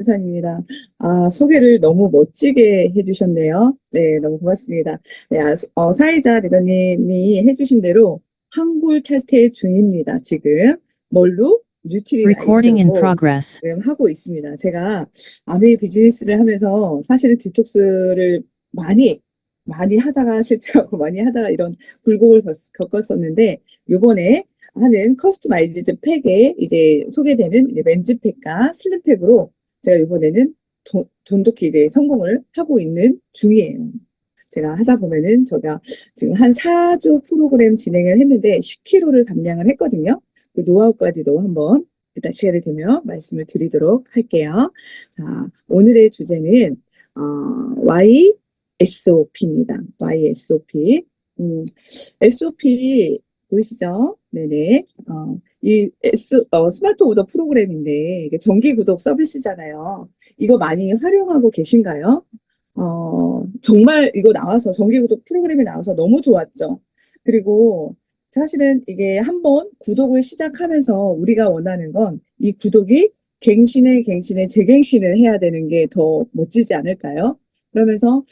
감사합니다. 소개를 너무 멋지게 해주셨네요. 네, 너무 고맙습니다. 네, 사회자 리더님이 해주신 대로 환골 탈퇴 중입니다. 지금 뭘로? Recording in 뉴트리라이트로 progress. 지금 하고 있습니다. 제가 아메이 비즈니스를 하면서 사실은 디톡스를 많이 하다가 실패하고 많이 하다가 이런 굴곡을 겪었었는데, 요번에 하는 커스터마이즈드 팩에 이제 소개되는 이제 맨즈팩과 슬림팩으로 제가 이번에는 돈독히 이제 성공을 하고 있는 중이에요. 제가 하다 보면은 제가 지금 한 4주 프로그램 진행을 했는데 10kg를 감량을 했거든요. 그 노하우까지도 한번 일단 시간이 되면 말씀을 드리도록 할게요. 자, 오늘의 주제는 YSOP입니다. YSOP. SOP 보이시죠? 네네. 스마트 오더 프로그램인데, 이게 정기 구독 서비스잖아요. 이거 많이 활용하고 계신가요? 정말 이거 나와서, 정기 구독 프로그램이 나와서 너무 좋았죠. 그리고 사실은 이게 한번 구독을 시작하면서 우리가 원하는 건 이 구독이 갱신에 재갱신을 해야 되는 게 더 멋지지 않을까요? 그러면서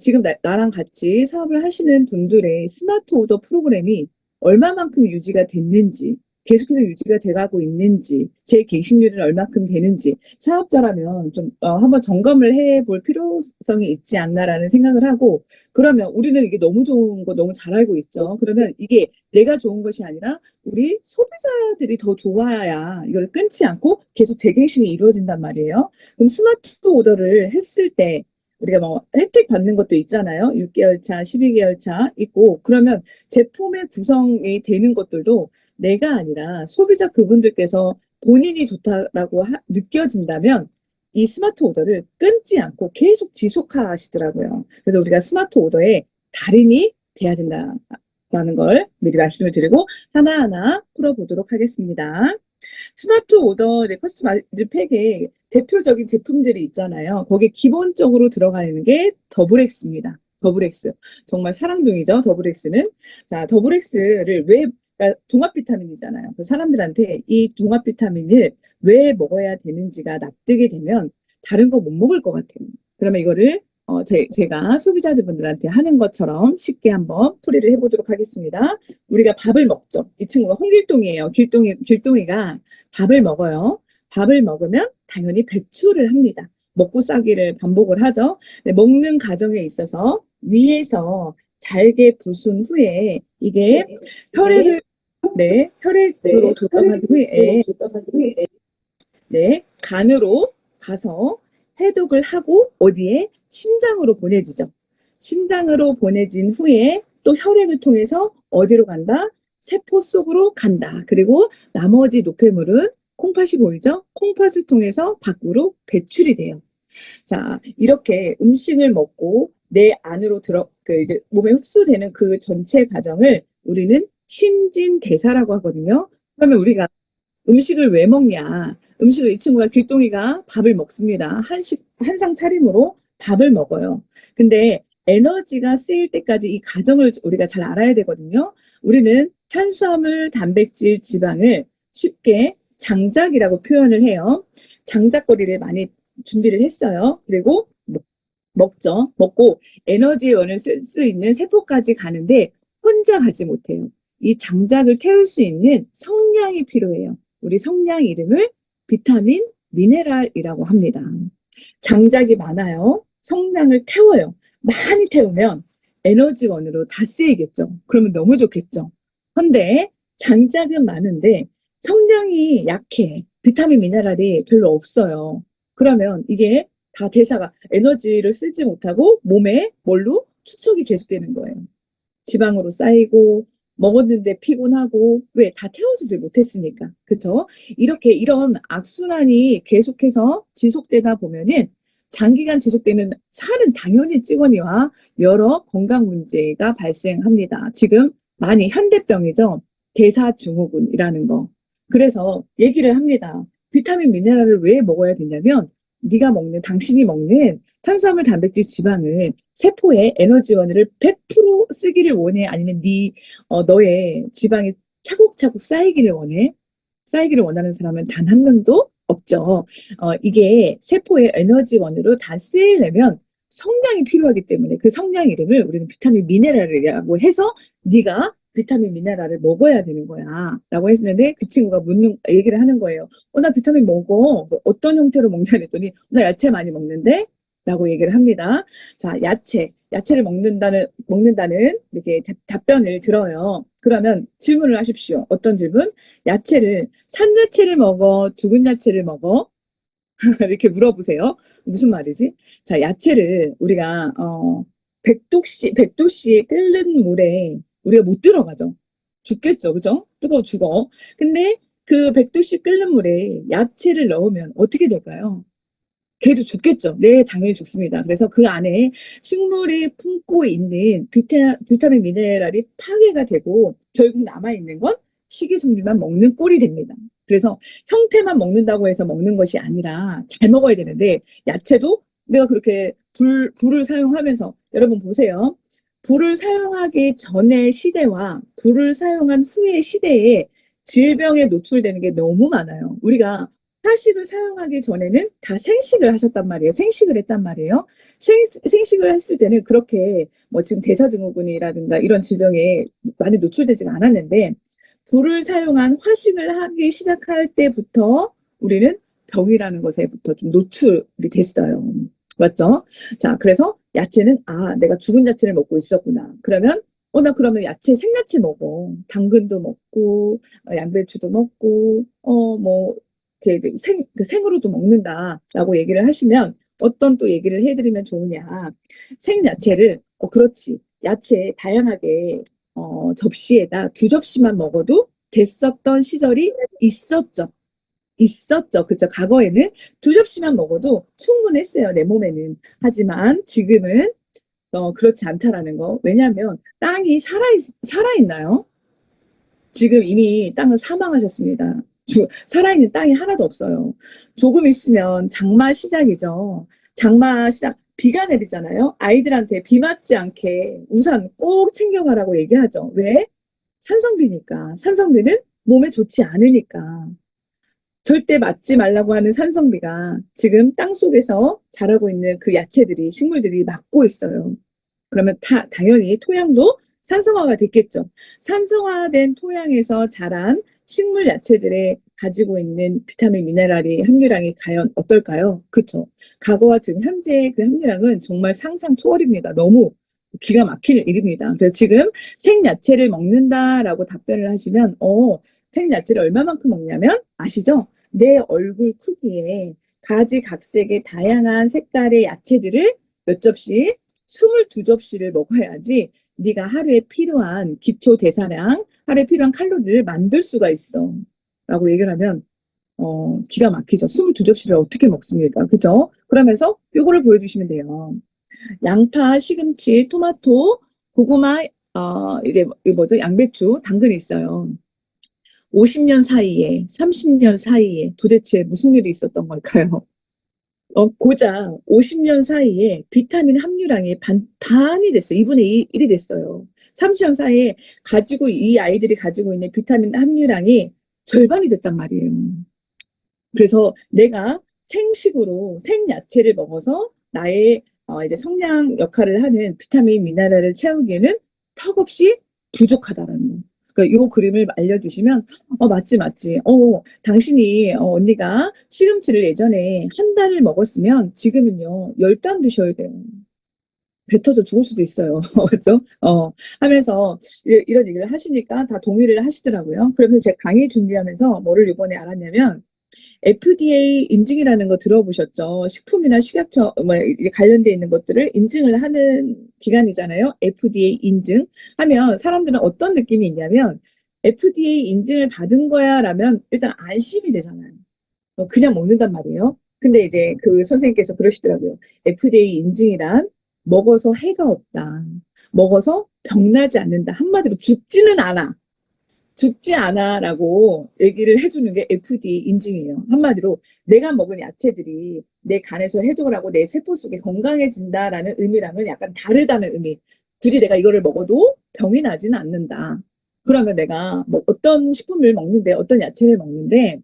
지금 나랑 같이 사업을 하시는 분들의 스마트 오더 프로그램이 얼마만큼 유지가 됐는지, 계속해서 유지가 돼가고 있는지, 제 갱신률은 얼마큼 되는지, 사업자라면 좀 한번 점검을 해볼 필요성이 있지 않나라는 생각을 하고, 그러면 우리는 이게 너무 좋은 거 너무 잘 알고 있죠. 그러면 이게 내가 좋은 것이 아니라 우리 소비자들이 더 좋아야 이걸 끊지 않고 계속 재갱신이 이루어진단 말이에요. 그럼 스마트 오더를 했을 때 우리가 뭐 혜택 받는 것도 있잖아요. 6개월 차, 12개월 차 있고, 그러면 제품의 구성이 되는 것들도 내가 아니라 소비자 그분들께서 본인이 좋다라고 느껴진다면 이 스마트 오더를 끊지 않고 계속 지속하시더라고요. 그래서 우리가 스마트 오더의 달인이 돼야 된다라는 걸 미리 말씀을 드리고 하나하나 풀어보도록 하겠습니다. 스마트 오더 커스터마이즈 팩에 대표적인 제품들이 있잖아요. 거기에 기본적으로 들어가는 게 더블엑스입니다. 더블엑스. 정말 사랑둥이죠, 더블엑스는. 자, 더블엑스를 그러니까 종합 비타민이잖아요. 그 사람들한테 이 종합 비타민을 왜 먹어야 되는지가 납득이 되면 다른 거 못 먹을 것 같아요. 그러면 이거를 제가 소비자분들한테 하는 것처럼 쉽게 한번 풀이를 해보도록 하겠습니다. 우리가 밥을 먹죠. 이 친구가 홍길동이에요. 길동이가 밥을 먹어요. 밥을 먹으면 당연히 배출을 합니다. 먹고 싸기를 반복을 하죠. 네, 먹는 과정에 있어서 위에서 잘게 부순 후에 이게 혈액을 혈액으로 조성한 후에 간으로 가서 해독을 하고 어디에? 심장으로 보내지죠. 심장으로 보내진 후에 또 혈액을 통해서 어디로 간다? 세포 속으로 간다. 그리고 나머지 노폐물은 콩팥이 보이죠? 콩팥을 통해서 밖으로 배출이 돼요. 자, 이렇게 음식을 먹고 내 안으로 이제 몸에 흡수되는 그 전체 과정을 우리는 신진대사라고 하거든요. 그러면 우리가 음식을 왜 먹냐? 음식을 이 친구가 길동이가 밥을 먹습니다. 한상 차림으로 밥을 먹어요. 근데 에너지가 쓰일 때까지 이 과정을 우리가 잘 알아야 되거든요. 우리는 탄수화물, 단백질, 지방을 쉽게 장작이라고 표현을 해요. 장작거리를 많이 준비를 했어요. 그리고 먹죠. 먹고 에너지원을 쓸 수 있는 세포까지 가는데 혼자 가지 못해요. 이 장작을 태울 수 있는 성냥이 필요해요. 우리 성냥 이름을 비타민 미네랄이라고 합니다. 장작이 많아요. 성냥을 태워요. 많이 태우면 에너지원으로 다 쓰이겠죠. 그러면 너무 좋겠죠. 근데 장작은 많은데 성냥이 약해. 비타민 미네랄이 별로 없어요. 그러면 이게 다 대사가 에너지를 쓰지 못하고 몸에 뭘로? 축적이 계속되는 거예요. 지방으로 쌓이고 먹었는데 피곤하고 왜? 다 태워주질 못했으니까. 그쵸? 이런 악순환이 계속해서 지속되다 보면은 장기간 지속되는 살은 당연히 찌거니와 여러 건강 문제가 발생합니다. 지금 많이 현대병이죠. 대사증후군이라는 거. 그래서 얘기를 합니다. 비타민 미네랄을 왜 먹어야 되냐면 당신이 먹는 탄수화물, 단백질, 지방을 세포에 에너지원을 100% 쓰기를 원해? 아니면 너의 지방이 차곡차곡 쌓이기를 원해? 쌓이기를 원하는 사람은 단 한 명도 없죠. 이게 세포의 에너지원으로 다 쓰이려면 성냥이 필요하기 때문에 그 성냥 이름을 우리는 비타민 미네랄이라고 해서 네가 비타민 미네랄을 먹어야 되는 거야. 라고 했는데 그 친구가 얘기를 하는 거예요. 나 비타민 먹어. 어떤 형태로 먹냐 했더니 나 야채 많이 먹는데? 라고 얘기를 합니다. 자, 야채를 먹는다는 이렇게 답변을 들어요. 그러면 질문을 하십시오. 어떤 질문? 산야채를 먹어? 죽은 야채를 먹어? 이렇게 물어보세요. 무슨 말이지? 자, 야채를 우리가 100도씨에 끓는 물에 우리가 못 들어가죠. 죽겠죠. 그죠? 뜨거워 죽어. 근데 그 100도씨 끓는 물에 야채를 넣으면 어떻게 될까요? 걔도 죽겠죠. 네, 당연히 죽습니다. 그래서 그 안에 식물이 품고 있는 비타민 미네랄이 파괴가 되고 결국 남아있는 건 식이섬유만 먹는 꼴이 됩니다. 그래서 형태만 먹는다고 해서 먹는 것이 아니라 잘 먹어야 되는데 야채도 내가 그렇게 불을 사용하면서 여러분 보세요. 불을 사용하기 전의 시대와 불을 사용한 후의 시대에 질병에 노출되는 게 너무 많아요. 우리가 화식을 사용하기 전에는 다 생식을 하셨단 말이에요. 생식을 했단 말이에요. 생식을 했을 때는 그렇게 뭐 지금 대사증후군이라든가 이런 질병에 많이 노출되지가 않았는데 불을 사용한 화식을 하기 시작할 때부터 우리는 병이라는 것에부터 좀 노출이 됐어요. 맞죠? 자, 그래서 야채는 내가 죽은 야채를 먹고 있었구나. 그러면 나 그러면 생야채 먹어. 당근도 먹고, 양배추도 먹고, 뭐, 생으로도 먹는다라고 얘기를 하시면 어떤 또 얘기를 해드리면 좋으냐. 생야채를, 그렇지. 야채 다양하게, 접시에다 2접시만 먹어도 됐었던 시절이 있었죠. 있었죠. 그죠. 과거에는 2접시만 먹어도 충분했어요. 내 몸에는. 하지만 지금은, 그렇지 않다라는 거. 왜냐하면 땅이 살아있나요? 지금 이미 땅은 사망하셨습니다. 살아있는 땅이 하나도 없어요. 조금 있으면 장마 시작이죠. 장마 시작, 비가 내리잖아요. 아이들한테 비 맞지 않게 우산 꼭 챙겨가라고 얘기하죠. 왜? 산성비니까. 산성비는 몸에 좋지 않으니까. 절대 맞지 말라고 하는 산성비가 지금 땅 속에서 자라고 있는 그 식물들이 막고 있어요. 그러면 당연히 토양도 산성화가 됐겠죠. 산성화된 토양에서 자란 식물 야채들의 가지고 있는 비타민 미네랄이 함유량이 과연 어떨까요? 그쵸. 과거와 지금 현재의 그 함유량은 정말 상상 초월입니다. 너무 기가 막히는 일입니다. 그래서 지금 생야채를 먹는다라고 답변을 하시면, 생야채를 얼마만큼 먹냐면, 아시죠? 내 얼굴 크기에 가지각색의 다양한 색깔의 야채들을 몇 접시? 22접시를 먹어야지 네가 하루에 필요한 기초 대사량, 하루에 필요한 칼로리를 만들 수가 있어. 라고 얘기를 하면 기가 막히죠. 22접시를 어떻게 먹습니까? 그죠? 그러면서 요거를 보여주시면 돼요. 양파, 시금치, 토마토, 고구마, 이제 이거 뭐죠? 양배추, 당근이 있어요. 50년 사이에, 30년 사이에 도대체 무슨 일이 있었던 걸까요? 고작 50년 사이에 비타민 함유량이 반이 됐어요. 2분의 1이 됐어요. 30년 사이에 이 아이들이 가지고 있는 비타민 함유량이 절반이 됐단 말이에요. 그래서 내가 생야채를 먹어서 나의 이제 성냥 역할을 하는 비타민 미네랄을 채우기에는 턱없이 부족하다는 거. 그러니까 요 그림을 알려주시면 맞지. 당신이 언니가 시금치를 예전에 한 달을 먹었으면 지금은요 10단 드셔야 돼요. 배 터져 죽을 수도 있어요. 그렇죠? 하면서 이런 얘기를 하시니까 다 동의를 하시더라고요. 그러면서 제가 강의 준비하면서 뭐를 이번에 알았냐면 FDA 인증이라는 거 들어보셨죠? 식품이나 식약처 뭐 이게 관련돼 있는 것들을 인증을 하는 기관이잖아요. FDA 인증 하면 사람들은 어떤 느낌이 있냐면 FDA 인증을 받은 거야라면 일단 안심이 되잖아요. 그냥 먹는단 말이에요. 근데 이제 그 선생님께서 그러시더라고요. FDA 인증이란 먹어서 해가 없다. 먹어서 병나지 않는다. 한마디로 죽지는 않아. 죽지 않아라고 얘기를 해주는 게 FDA 인증이에요. 한마디로 내가 먹은 야채들이 내 간에서 해독을 하고 내 세포 속에 건강해진다라는 의미랑은 약간 다르다는 의미. 굳이 내가 이거를 먹어도 병이 나지는 않는다. 그러면 내가 뭐 어떤 식품을 먹는데 어떤 야채를 먹는데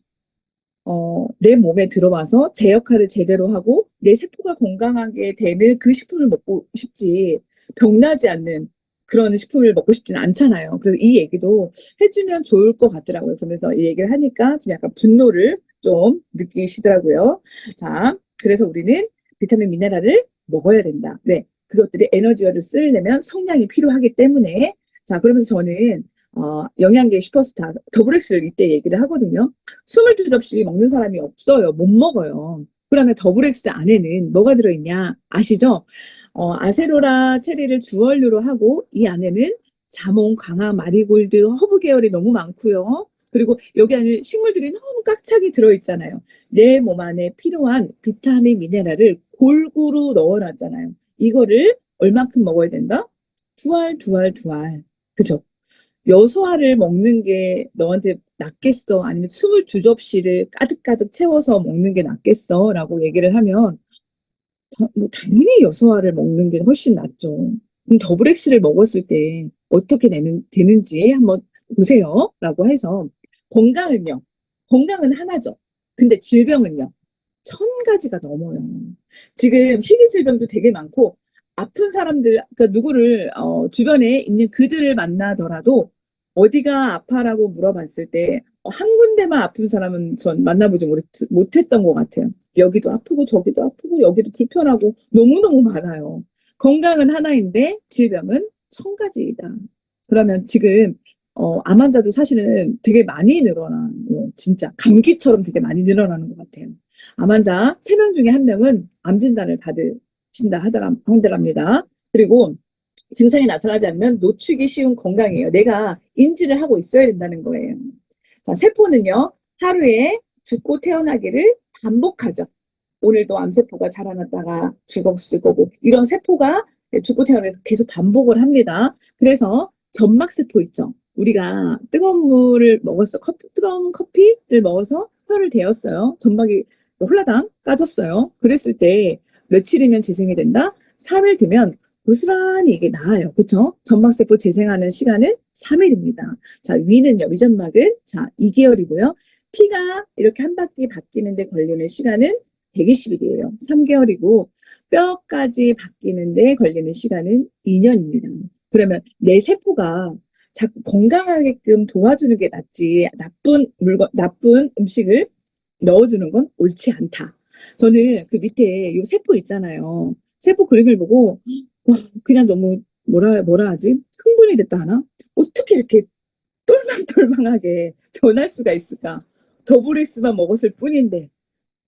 내 몸에 들어와서 제 역할을 제대로 하고 내 세포가 건강하게 되는 그 식품을 먹고 싶지 병나지 않는 그런 식품을 먹고 싶지는 않잖아요. 그래서 이 얘기도 해주면 좋을 것 같더라고요. 그러면서 이 얘기를 하니까 좀 약간 분노를 좀 느끼시더라고요. 자, 그래서 우리는 비타민 미네랄을 먹어야 된다. 네, 그것들이 에너지를 쓰려면 성량이 필요하기 때문에 자, 그러면서 저는 영양계 슈퍼스타 더블엑스를 이때 얘기를 하거든요. 22접시 먹는 사람이 없어요. 못 먹어요. 그러면 더블엑스 안에는 뭐가 들어있냐 아시죠? 아세로라 체리를 주원료로 하고 이 안에는 자몽, 강황, 마리골드, 허브 계열이 너무 많고요. 그리고 여기 안에 식물들이 너무 꽉차게 들어있잖아요. 내 몸 안에 필요한 비타민, 미네랄을 골고루 넣어놨잖아요. 이거를 얼만큼 먹어야 된다? 두 알, 두 알, 두 알. 그죠? 여섯 알을 먹는 게 너한테 낫겠어? 아니면 22접시를 가득가득 채워서 먹는 게 낫겠어? 라고 얘기를 하면 뭐 당연히 여섯 알을 먹는 게 훨씬 낫죠. 그럼 더블엑스를 먹었을 때 어떻게 되는지 한번 보세요. 라고 해서 건강은요. 건강은 하나죠. 근데 질병은요. 1000가지가 넘어요. 지금 희귀질병도 되게 많고 아픈 사람들, 그러니까 누구를 주변에 있는 그들을 만나더라도 어디가 아파라고 물어봤을 때 한 군데만 아픈 사람은 전 만나보지 못했던 것 같아요. 여기도 아프고 저기도 아프고 여기도 불편하고 너무너무 많아요. 건강은 하나인데 질병은 1000가지이다. 그러면 지금 암 환자도 사실은 되게 많이 늘어나요. 진짜 감기처럼 되게 많이 늘어나는 것 같아요. 암 환자 3명 중에 1명은 암 진단을 받으신다 하더랍니다. 그리고 증상이 나타나지 않으면 놓치기 쉬운 건강이에요. 내가 인지를 하고 있어야 된다는 거예요. 자, 세포는요, 하루에 죽고 태어나기를 반복하죠. 오늘도 암세포가 자라났다가 죽었을 거고, 이런 세포가 죽고 태어나서 계속 반복을 합니다. 그래서 점막세포 있죠. 우리가 뜨거운 물을 먹었어. 뜨거운 커피를 먹어서 혀를 대었어요. 점막이 홀라당 까졌어요. 그랬을 때 며칠이면 재생이 된다? 3일 되면 고스란히 이게 나아요. 그쵸? 점막세포 재생하는 시간은 3일입니다. 자, 위는요, 위점막은 자, 2개월이고요. 피가 이렇게 한 바퀴 바뀌는데 걸리는 시간은 120일이에요. 3개월이고, 뼈까지 바뀌는데 걸리는 시간은 2년입니다. 그러면 내 세포가 자꾸 건강하게끔 도와주는 게 낫지, 나쁜 음식을 넣어주는 건 옳지 않다. 저는 그 밑에 요 세포 있잖아요. 세포 그림을 보고, 와, 그냥 너무, 뭐라 하지? 흥분이 됐다 하나? 어떻게 이렇게 똘망똘망하게 변할 수가 있을까? 더블엑스만 먹었을 뿐인데,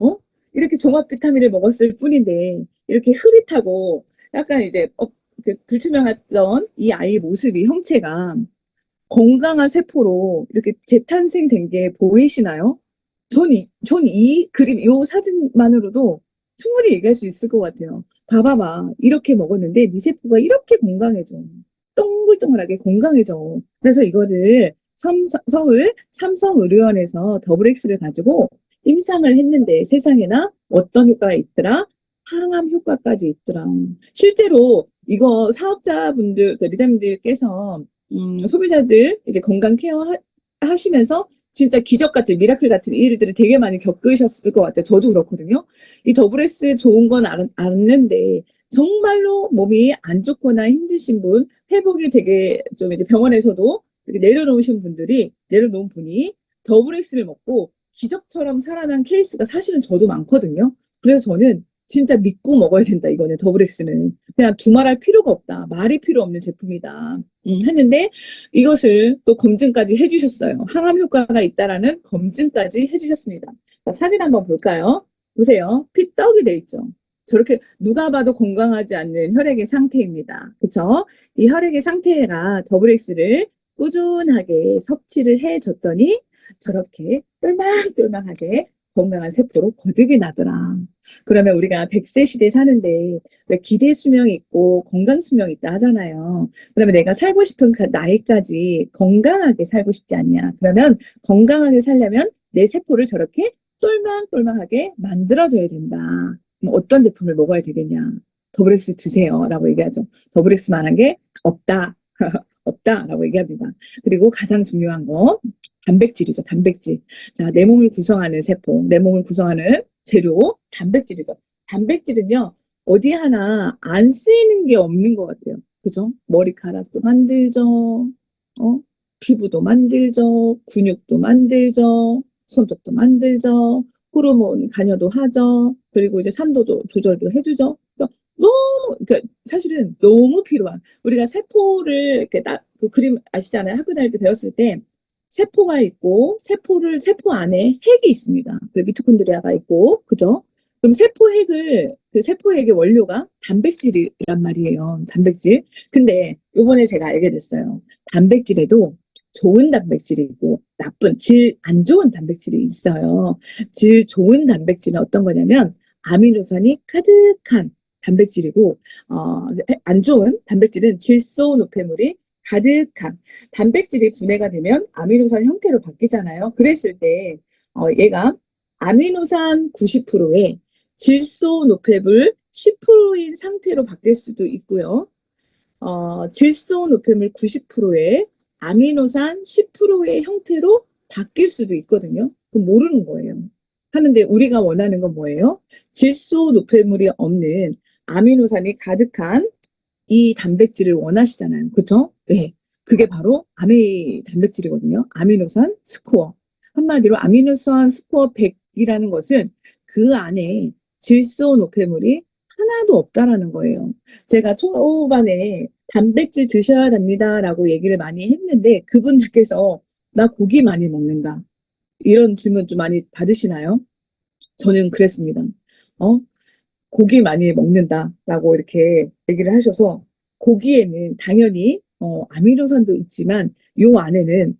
어? 이렇게 종합 비타민을 먹었을 뿐인데, 이렇게 흐릿하고, 약간 이제, 그 불투명했던 이 아이의 모습이, 형체가 건강한 세포로 이렇게 재탄생된 게 보이시나요? 전 이 그림, 요 사진만으로도 충분히 얘기할 수 있을 것 같아요. 봐봐봐. 이렇게 먹었는데 네 세포가 이렇게 건강해져. 동글동글하게 건강해져. 그래서 이거를 서울 삼성의료원에서 더블엑스를 가지고 임상을 했는데 세상에나 어떤 효과가 있더라? 항암 효과까지 있더라. 실제로 이거 사업자분들, 그 리더님들께서 소비자들 이제 건강 케어 하시면서 진짜 기적 같은 미라클 같은 일들을 되게 많이 겪으셨을 것 같아요. 저도 그렇거든요. 이 더블S 좋은 건 아는데 정말로 몸이 안 좋거나 힘드신 분, 회복이 되게 좀 이제 병원에서도 이렇게 내려놓은 분이 더블S를 먹고 기적처럼 살아난 케이스가 사실은 저도 많거든요. 그래서 저는 진짜 믿고 먹어야 된다, 이거는 더블X는. 그냥 두말할 필요가 없다. 말이 필요 없는 제품이다. 했는데 이것을 또 검증까지 해주셨어요. 항암 효과가 있다라는 검증까지 해주셨습니다. 자, 사진 한번 볼까요? 보세요. 피 떡이 돼 있죠. 저렇게 누가 봐도 건강하지 않는 혈액의 상태입니다. 그쵸? 이 혈액의 상태가 더블X를 꾸준하게 섭취를 해줬더니 저렇게 똘망똘망하게 건강한 세포로 거듭이 나더라. 그러면 우리가 100세 시대 사는데 왜 기대 수명이 있고 건강 수명이 있다 하잖아요. 그러면 내가 살고 싶은 그 나이까지 건강하게 살고 싶지 않냐. 그러면 건강하게 살려면 내 세포를 저렇게 똘망똘망하게 만들어줘야 된다. 그럼 어떤 제품을 먹어야 되겠냐. 더블엑스 드세요. 라고 얘기하죠. 더블엑스만한 게 없다. 없다라고 얘기합니다. 그리고 가장 중요한 거 단백질이죠, 단백질. 자, 내 몸을 구성하는 세포, 내 몸을 구성하는 재료, 단백질이죠. 단백질은요, 어디 하나 안 쓰이는 게 없는 것 같아요. 그죠? 머리카락도 만들죠, 피부도 만들죠, 근육도 만들죠, 손톱도 만들죠, 호르몬 관여도 하죠, 그리고 이제 산도도 조절도 해주죠. 그러니까 너무, 그러니까 사실은 너무 필요한, 우리가 세포를 이렇게 그 그림 아시잖아요. 학교 다닐 때 배웠을 때 세포가 있고 세포 안에 핵이 있습니다. 그 미토콘드리아가 있고, 그죠? 그럼 그 세포 핵의 원료가 단백질이란 말이에요. 단백질. 근데 요번에 제가 알게 됐어요. 단백질에도 좋은 단백질이 있고 나쁜, 질 안 좋은 단백질이 있어요. 질 좋은 단백질은 어떤 거냐면 아미노산이 가득한 단백질이고, 안 좋은 단백질은 질소 노폐물이 가득한, 단백질이 분해가 되면 아미노산 형태로 바뀌잖아요. 그랬을 때 얘가 아미노산 90%에 질소 노폐물 10%인 상태로 바뀔 수도 있고요. 질소 노폐물 90%에 아미노산 10%의 형태로 바뀔 수도 있거든요. 그럼 모르는 거예요. 하는데 우리가 원하는 건 뭐예요? 질소 노폐물이 없는 아미노산이 가득한 이 단백질을 원하시잖아요. 그쵸? 네. 그게 바로 아미 단백질이거든요. 아미노산 스코어. 한마디로 아미노산 스코어 100이라는 것은 그 안에 질소 노폐물이 하나도 없다라는 거예요. 제가 초반에 단백질 드셔야 됩니다라고 얘기를 많이 했는데 그분들께서 나 고기 많이 먹는다, 이런 질문 좀 많이 받으시나요? 저는 그랬습니다. 어? 고기 많이 먹는다라고 이렇게 얘기를 하셔서, 고기에는 당연히 아미노산도 있지만 요 안에는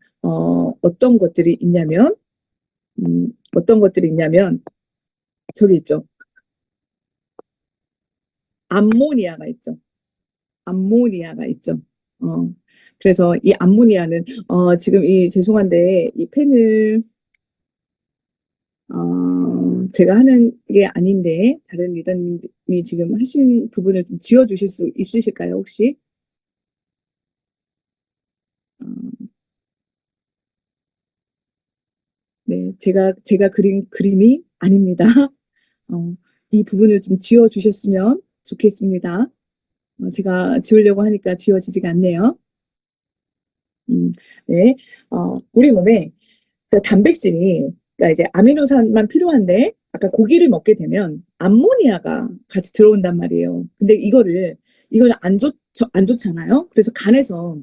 어떤 것들이 있냐면, 어떤 것들이 있냐면 저기 있죠. 암모니아가 있죠. 암모니아가 있죠. 어, 그래서 이 암모니아는 지금 이 죄송한데 이 펜을 제가 하는 게 아닌데 다른 리더님이 지금 하신 부분을 좀 지워주실 수 있으실까요, 혹시? 어, 네, 제가 그린 그림이 아닙니다. 어, 이 부분을 좀 지워주셨으면 좋겠습니다. 제가 지우려고 하니까 지워지지가 않네요. 네, 우리 몸에 그 단백질이, 그러니까 이제 아미노산만 필요한데 아까 고기를 먹게 되면 암모니아가 같이 들어온단 말이에요. 근데 이거는 안 좋잖아요. 그래서 간에서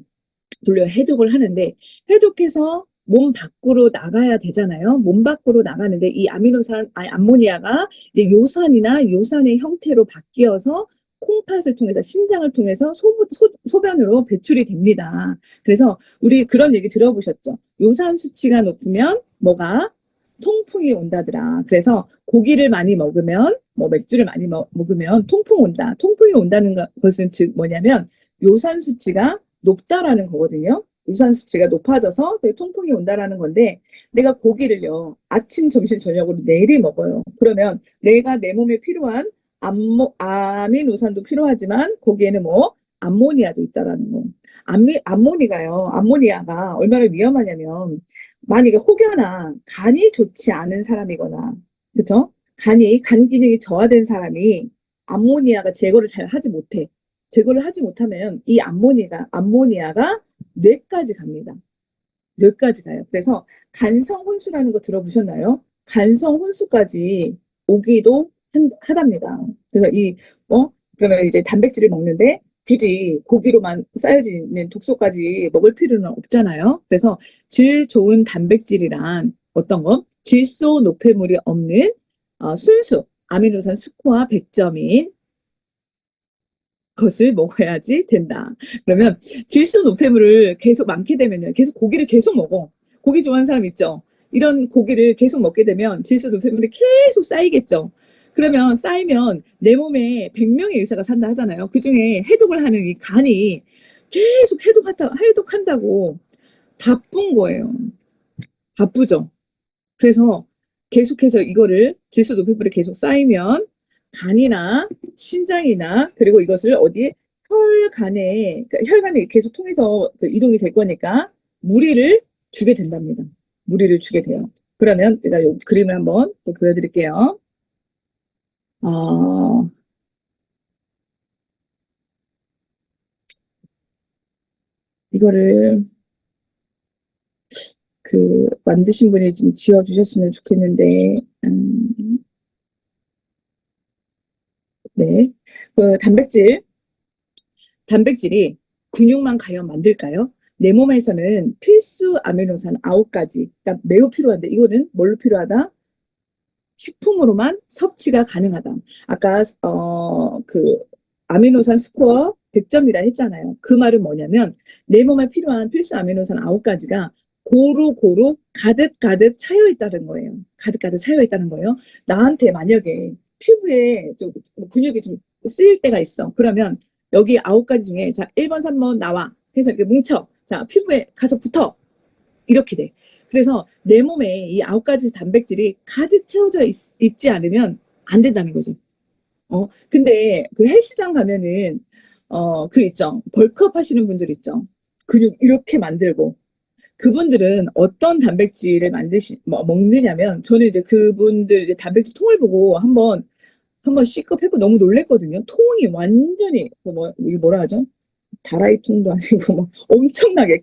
돌려 해독을 하는데, 해독해서 몸 밖으로 나가야 되잖아요. 몸 밖으로 나가는데 이 암모니아가 이제 요산의 형태로 바뀌어서 콩팥을 통해서, 신장을 통해서 소변으로 배출이 됩니다. 그래서 우리 그런 얘기 들어보셨죠? 요산 수치가 높으면 뭐가? 통풍이 온다더라. 그래서 고기를 많이 먹으면, 뭐 맥주를 많이 먹으면 통풍 온다. 통풍이 온다는 것은 즉 뭐냐면 요산 수치가 높다라는 거거든요. 유산 수치가 높아져서 통풍이 온다라는 건데, 내가 고기를요 아침, 점심, 저녁으로 내리 먹어요. 그러면 내가 내 몸에 필요한 아미노산도 필요하지만 거기에는 뭐 암모니아도 있다라는 거. 암모니아가 얼마나 위험하냐면, 만약에 혹여나 간이 좋지 않은 사람이거나, 그쵸? 간 기능이 저하된 사람이 암모니아가 제거를 잘 하지 못해. 제거를 하지 못하면 이 암모니아가 뇌까지 갑니다. 뇌까지 가요. 그래서 간성 혼수라는 거 들어보셨나요? 간성 혼수까지 오기도 하답니다. 그래서 그러면 이제 단백질을 먹는데 굳이 고기로만 쌓여지는 독소까지 먹을 필요는 없잖아요. 그래서 질 좋은 단백질이란 어떤 거? 질소 노폐물이 없는 순수 아미노산 스코어 100점인 것을 먹어야지 된다. 그러면 질소 노폐물을 계속 많게 되면요, 계속 고기를 계속 먹어. 고기 좋아하는 사람 있죠? 이런 고기를 계속 먹게 되면 질소 노폐물이 계속 쌓이겠죠. 그러면 쌓이면 내 몸에 100명의 의사가 산다 하잖아요. 그중에 해독을 하는 이 간이 계속 해독한다고 바쁜 거예요. 바쁘죠. 그래서 계속해서 이거를, 질소 노폐물이 계속 쌓이면 간이나 신장이나, 그리고 이것을 어디에, 그러니까 혈관이 계속 통해서 이동이 될 거니까 무리를 주게 된답니다. 무리를 주게 돼요. 그러면 제가 요 그림을 한번 또 보여드릴게요. 어, 이거를 만드신 분이 좀 지어주셨으면 좋겠는데, 네. 단백질이 근육만 과연 만들까요? 내 몸에서는 필수 아미노산 9가지, 그러니까 매우 필요한데, 이거는 뭘로 필요하다? 식품으로만 섭취가 가능하다. 아까 아미노산 스코어 100점이라 했잖아요. 그 말은 뭐냐면 내 몸에 필요한 필수 아미노산 9가지가 고루고루 가득가득 차여 있다는 거예요. 가득가득 차여 있다는 거예요. 나한테 만약에 피부에 좀 근육이 좀 쓰일 때가 있어. 그러면 여기 9가지 중에 자 1번, 3번 나와. 해서 이렇게 뭉쳐. 자 피부에 가서 붙어. 이렇게 돼. 그래서 내 몸에 이 9가지 단백질이 가득 채워져 있지 않으면 안 된다는 거죠. 근데 그 헬스장 가면은, 있죠. 벌크업 하시는 분들 있죠. 근육 이렇게 만들고. 그분들은 어떤 단백질을 먹느냐면, 저는 이제 그분들 이제 단백질 통을 보고 한번 C급 해고 너무 놀랬거든요. 통이 완전히, 이게 뭐라 하죠? 다라이 통도 아니고 엄청나게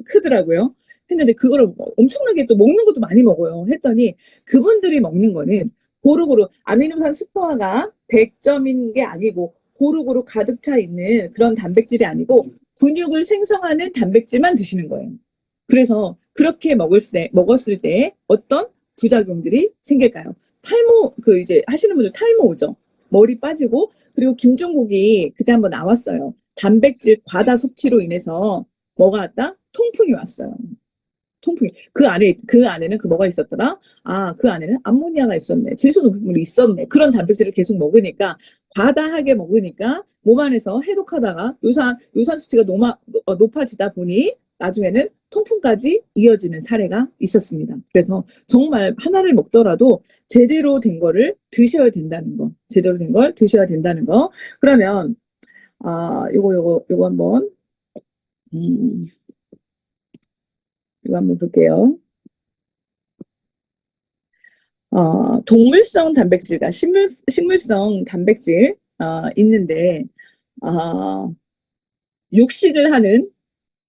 크더라고요. 했는데 그거를 엄청나게 또 먹는 것도 많이 먹어요. 했더니 그분들이 먹는 거는 고루고루 아미노산 스코어가 100점인 게 아니고 고루고루 가득 차 있는 그런 단백질이 아니고 근육을 생성하는 단백질만 드시는 거예요. 그래서 그렇게 먹었을 때 어떤 부작용들이 생길까요? 이제 하시는 분들 탈모 오죠. 머리 빠지고, 그리고 김종국이 그때 한번 나왔어요. 단백질 과다 섭취로 인해서 뭐가 왔다? 통풍이 왔어요. 통풍이. 그 안에는 뭐가 있었더라? 그 안에는 암모니아가 있었네. 질소 높은 물이 있었네. 그런 단백질을 계속 먹으니까, 과다하게 먹으니까 몸 안에서 해독하다가 요산 수치가 높아지다 보니 나중에는 통풍까지 이어지는 사례가 있었습니다. 그래서 정말 하나를 먹더라도 제대로 된 거를 드셔야 된다는 거. 제대로 된 걸 드셔야 된다는 거. 그러면, 요거 음, 한번 볼게요. 동물성 단백질과 식물성 단백질, 있는데, 어, 육식을 하는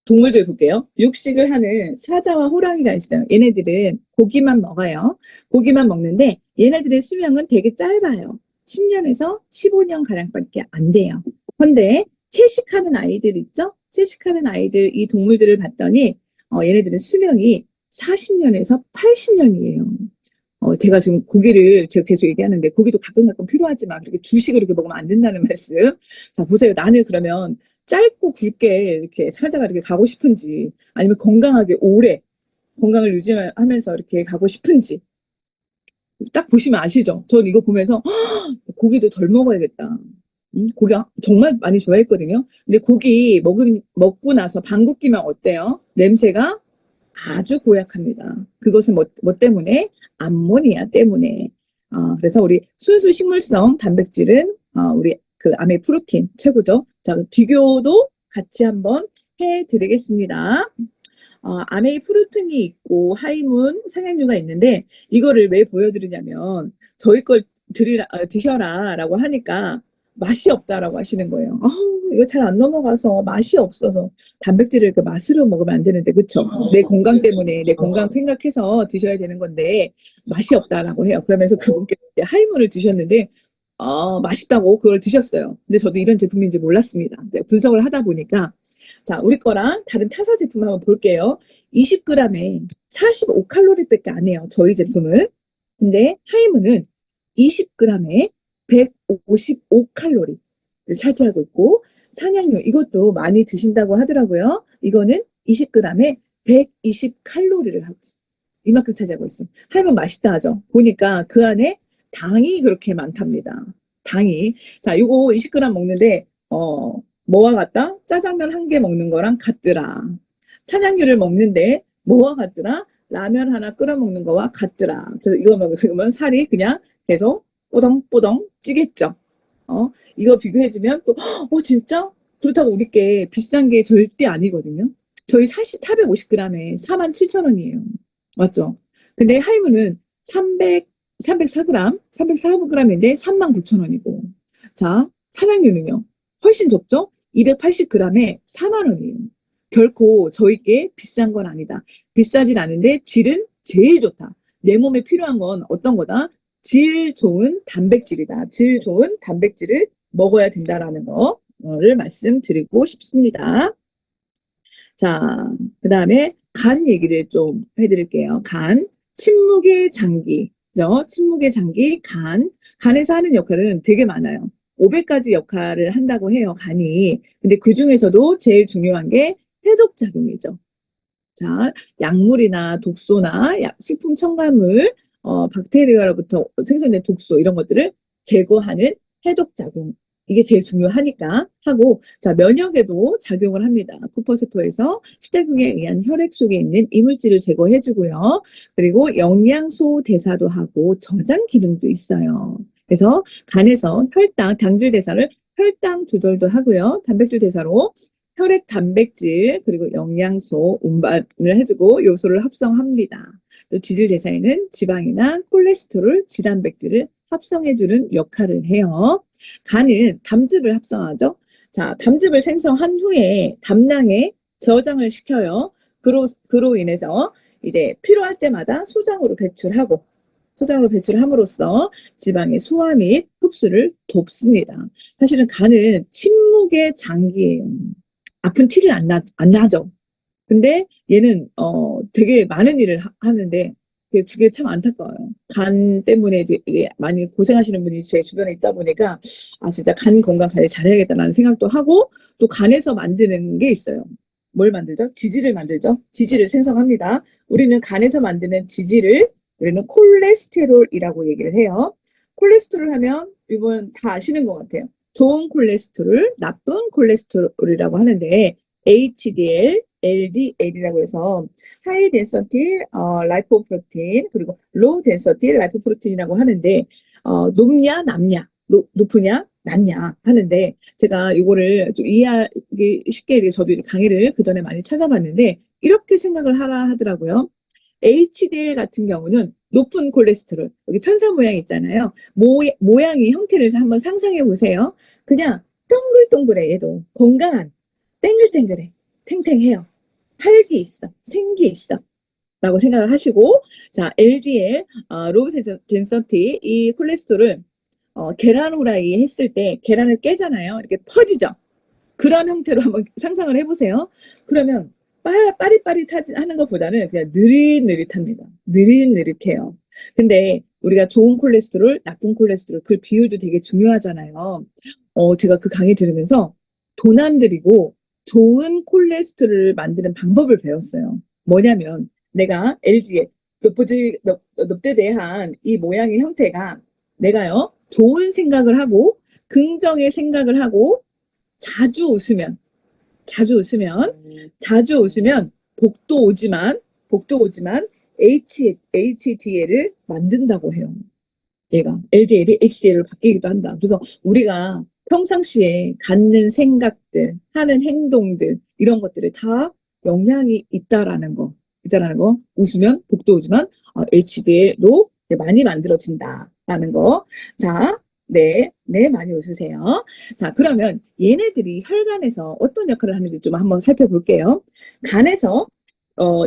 동물들 볼게요. 육식을 하는 사자와 호랑이가 있어요. 얘네들은 고기만 먹어요. 고기만 먹는데, 얘네들의 수명은 되게 짧아요. 10년에서 15년 가량밖에 안 돼요. 근데, 채식하는 아이들 있죠? 채식하는 아이들, 이 동물들을 봤더니, 얘네들은 수명이 40년에서 80년이에요. 제가 지금 고기를 제가 계속 얘기하는데 고기도 가끔 필요하지만 그렇게 주식을 이렇게 먹으면 안 된다는 말씀. 자, 보세요. 나는 그러면 짧고 굵게 이렇게 살다가 이렇게 가고 싶은지 아니면 건강하게 오래 건강을 유지하면서 이렇게 가고 싶은지 딱 보시면 아시죠? 전 이거 보면서 고기도 덜 먹어야겠다. 고기 정말 많이 좋아했거든요. 근데 고기 먹고 나서 방귀 끼면 어때요? 냄새가 아주 고약합니다. 그것은 뭐 때문에? 암모니아 때문에. 그래서 우리 순수 식물성 단백질은 우리 그 아메 프로틴 최고죠. 자, 비교도 같이 한번 해드리겠습니다. 아메이 프로틴이 있고 하이문 상향류가 있는데 이거를 왜 보여드리냐면 저희 걸 드셔라라고 하니까 맛이 없다라고 하시는 거예요. 이거 잘 안 넘어가서 맛이 없어서 단백질을 그 맛으로 먹으면 안 되는데 그쵸? 내 건강 때문에 내 건강 생각해서 드셔야 되는 건데 맛이 없다라고 해요. 그러면서 그분께 하이문을 드셨는데 맛있다고 그걸 드셨어요. 근데 저도 이런 제품인지 몰랐습니다. 분석을 하다 보니까 자, 우리 거랑 다른 타사 제품 한번 볼게요. 20g에 45칼로리밖에 안 해요. 저희 제품은. 근데 하이문은 20g에 155칼로리를 차지하고 있고 산양류 이것도 많이 드신다고 하더라고요. 이거는 20g에 120칼로리를 하고 있어요. 이만큼 차지하고 있어요. 하이문 맛있다 하죠. 보니까 그 안에 당이 그렇게 많답니다. 당이. 자, 요거 20g 먹는데 뭐와 같다? 짜장면 한 개 먹는 거랑 같더라. 산양유를 먹는데 뭐와 같더라? 라면 하나 끓여 먹는 거와 같더라. 그래서 이거 먹으면 살이 그냥 계속 뽀덩뽀덩 찌겠죠. 이거 비교해주면 또, 진짜? 그렇다고 우리 게 비싼 게 절대 아니거든요. 저희 450g에 47,000원이에요. 맞죠? 근데 하이브는 304g, 304g인데 39,000원이고. 자, 사장님은요? 훨씬 적죠? 280g에 4만 원이에요. 결코 저희께 비싼 건 아니다. 비싸진 않은데 질은 제일 좋다. 내 몸에 필요한 건 어떤 거다? 질 좋은 단백질이다. 질 좋은 단백질을 먹어야 된다라는 거를 말씀드리고 싶습니다. 자, 그 다음에 간 얘기를 좀 해드릴게요. 간, 침묵의 장기, 죠? 침묵의 장기, 간. 간에서 하는 역할은 되게 많아요. 500가지 역할을 한다고 해요, 간이. 근데 그 중에서도 제일 중요한 게 해독작용이죠. 자, 약물이나 독소나 식품 첨가물, 박테리아로부터 생성된 독소 이런 것들을 제거하는 해독작용. 이게 제일 중요하니까 하고, 자, 면역에도 작용을 합니다. 쿠퍼세포에서 시작용에 의한 혈액 속에 있는 이물질을 제거해주고요. 그리고 영양소 대사도 하고 저장 기능도 있어요. 그래서 간에서 혈당, 당질 대사를 혈당 조절도 하고요. 단백질 대사로 혈액 단백질 그리고 영양소 운반을 해주고 요소를 합성합니다. 또 지질 대사에는 지방이나 콜레스테롤, 지단백질을 합성해주는 역할을 해요. 간은 담즙을 합성하죠. 자, 담즙을 생성한 후에 담낭에 저장을 시켜요. 그로 인해서 이제 필요할 때마다 소장으로 배출함으로써 지방의 소화 및 흡수를 돕습니다. 사실은 간은 침묵의 장기예요. 아픈 티를 안 나죠. 근데 얘는 되게 많은 일을 하는데 그게 참 안타까워요. 간 때문에 이제 많이 고생하시는 분이 제 주변에 있다 보니까 아 진짜 간 건강 관리 잘해야겠다라는 생각도 하고 또 간에서 만드는 게 있어요. 뭘 만들죠? 지질을 만들죠. 지질을 생성합니다. 우리는 간에서 만드는 지질을 우리는 콜레스테롤이라고 얘기를 해요. 콜레스테롤 하면 이분 다 아시는 것 같아요. 좋은 콜레스테롤, 나쁜 콜레스테롤이라고 하는데 HDL, LDL이라고 해서 하이 덴서티 라이포프로테인 그리고 로우 덴서티 라이포프로테인이라고 하는데 높냐 낮냐 높으냐 낮냐 하는데 제가 이거를 좀 이해하기 쉽게 저도 이제 강의를 그 전에 많이 찾아봤는데 이렇게 생각을 하라 하더라고요. HDL 같은 경우는 높은 콜레스테롤, 여기 천사 모양 있잖아요. 모양의 형태를 한번 상상해 보세요. 그냥 동글동글해, 얘도. 건강한, 땡글땡글해, 탱탱해요. 활기 있어, 생기 있어. 라고 생각을 하시고, 자, LDL, 로우 덴서티, 이 콜레스테롤을, 계란 후라이 했을 때 계란을 깨잖아요. 이렇게 퍼지죠. 그런 형태로 한번 상상을 해보세요. 그러면 빠릿빠릿하지 하는 것보다는 그냥 느릿느릿합니다. 느릿느릿해요. 근데 우리가 좋은 콜레스테롤, 나쁜 콜레스테롤, 그 비율도 되게 중요하잖아요. 제가 그 강의 들으면서 돈 안 들이고 좋은 콜레스테롤을 만드는 방법을 배웠어요. 뭐냐면 내가 LDL, 넙대 대한 이 모양의 형태가 내가요, 좋은 생각을 하고 긍정의 생각을 하고 자주 웃으면, 자주 웃으면, 자주 웃으면 복도 오지만 HDL을 만든다고 해요. 얘가 LDL이 HDL로 바뀌기도 한다. 그래서 우리가 평상시에 갖는 생각들, 하는 행동들 이런 것들이 다 영향이 있다라는 거. 웃으면 복도 오지만 HDL도 많이 만들어진다라는 거. 자, 네, 많이 웃으세요. 자, 그러면 얘네들이 혈관에서 어떤 역할을 하는지 좀 한번 살펴볼게요. 간에서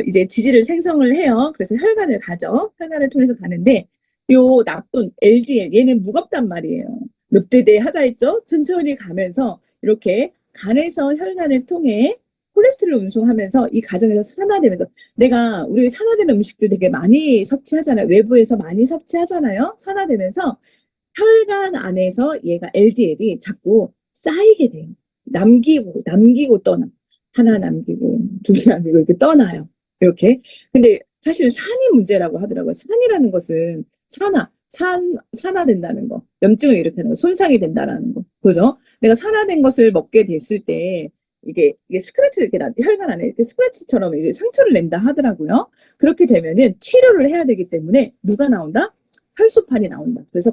이제 지질을 생성을 해요. 그래서 혈관을 가죠. 혈관을 통해서 가는데 요 나쁜 LDL 얘는 무겁단 말이에요. 몇 대대 하다 했죠? 천천히 가면서 이렇게 간에서 혈관을 통해 콜레스테롤 운송하면서 이 과정에서 산화되면서 우리 산화되는 음식들 되게 많이 섭취하잖아요. 외부에서 많이 섭취하잖아요. 산화되면서 혈관 안에서 얘가 LDL이 자꾸 쌓이게 돼요. 남기고 떠나. 하나 남기고, 두 개 남기고, 이렇게 떠나요. 이렇게. 근데 사실은 산이 문제라고 하더라고요. 산이라는 것은 산화된다는 거. 염증을 일으키는 거. 손상이 된다는 거. 그죠? 내가 산화된 것을 먹게 됐을 때, 이게 스크래치를 이렇게 혈관 안에 이렇게 스크래치처럼 이제 상처를 낸다 하더라고요. 그렇게 되면은 치료를 해야 되기 때문에 누가 나온다? 혈소판이 나온다. 그래서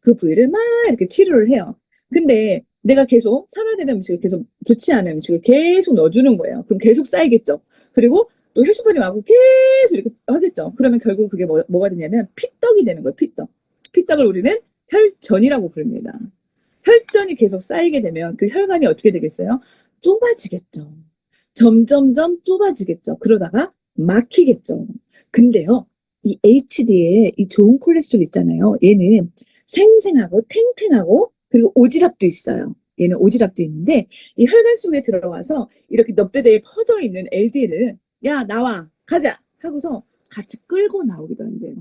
그 부위를 막 이렇게 치료를 해요. 근데 내가 계속 산화되는 음식을 계속 좋지 않은 음식을 계속 넣어주는 거예요. 그럼 계속 쌓이겠죠. 그리고 또 혈소판이 와고 계속 이렇게 하겠죠. 그러면 결국 그게 뭐가 되냐면 피떡이 되는 거예요. 피떡. 피떡을 우리는 혈전이라고 부릅니다. 혈전이 계속 쌓이게 되면 그 혈관이 어떻게 되겠어요? 좁아지겠죠. 점점점 좁아지겠죠. 그러다가 막히겠죠. 근데요, 이 HDL, 이 좋은 콜레스테롤 있잖아요. 얘는 생생하고 탱탱하고 그리고 오지랖도 있어요. 얘는 오지랖도 있는데 이 혈관 속에 들어와서 이렇게 넙대대에 퍼져 있는 LDL을 야 나와 가자 하고서 같이 끌고 나오기도 한대요.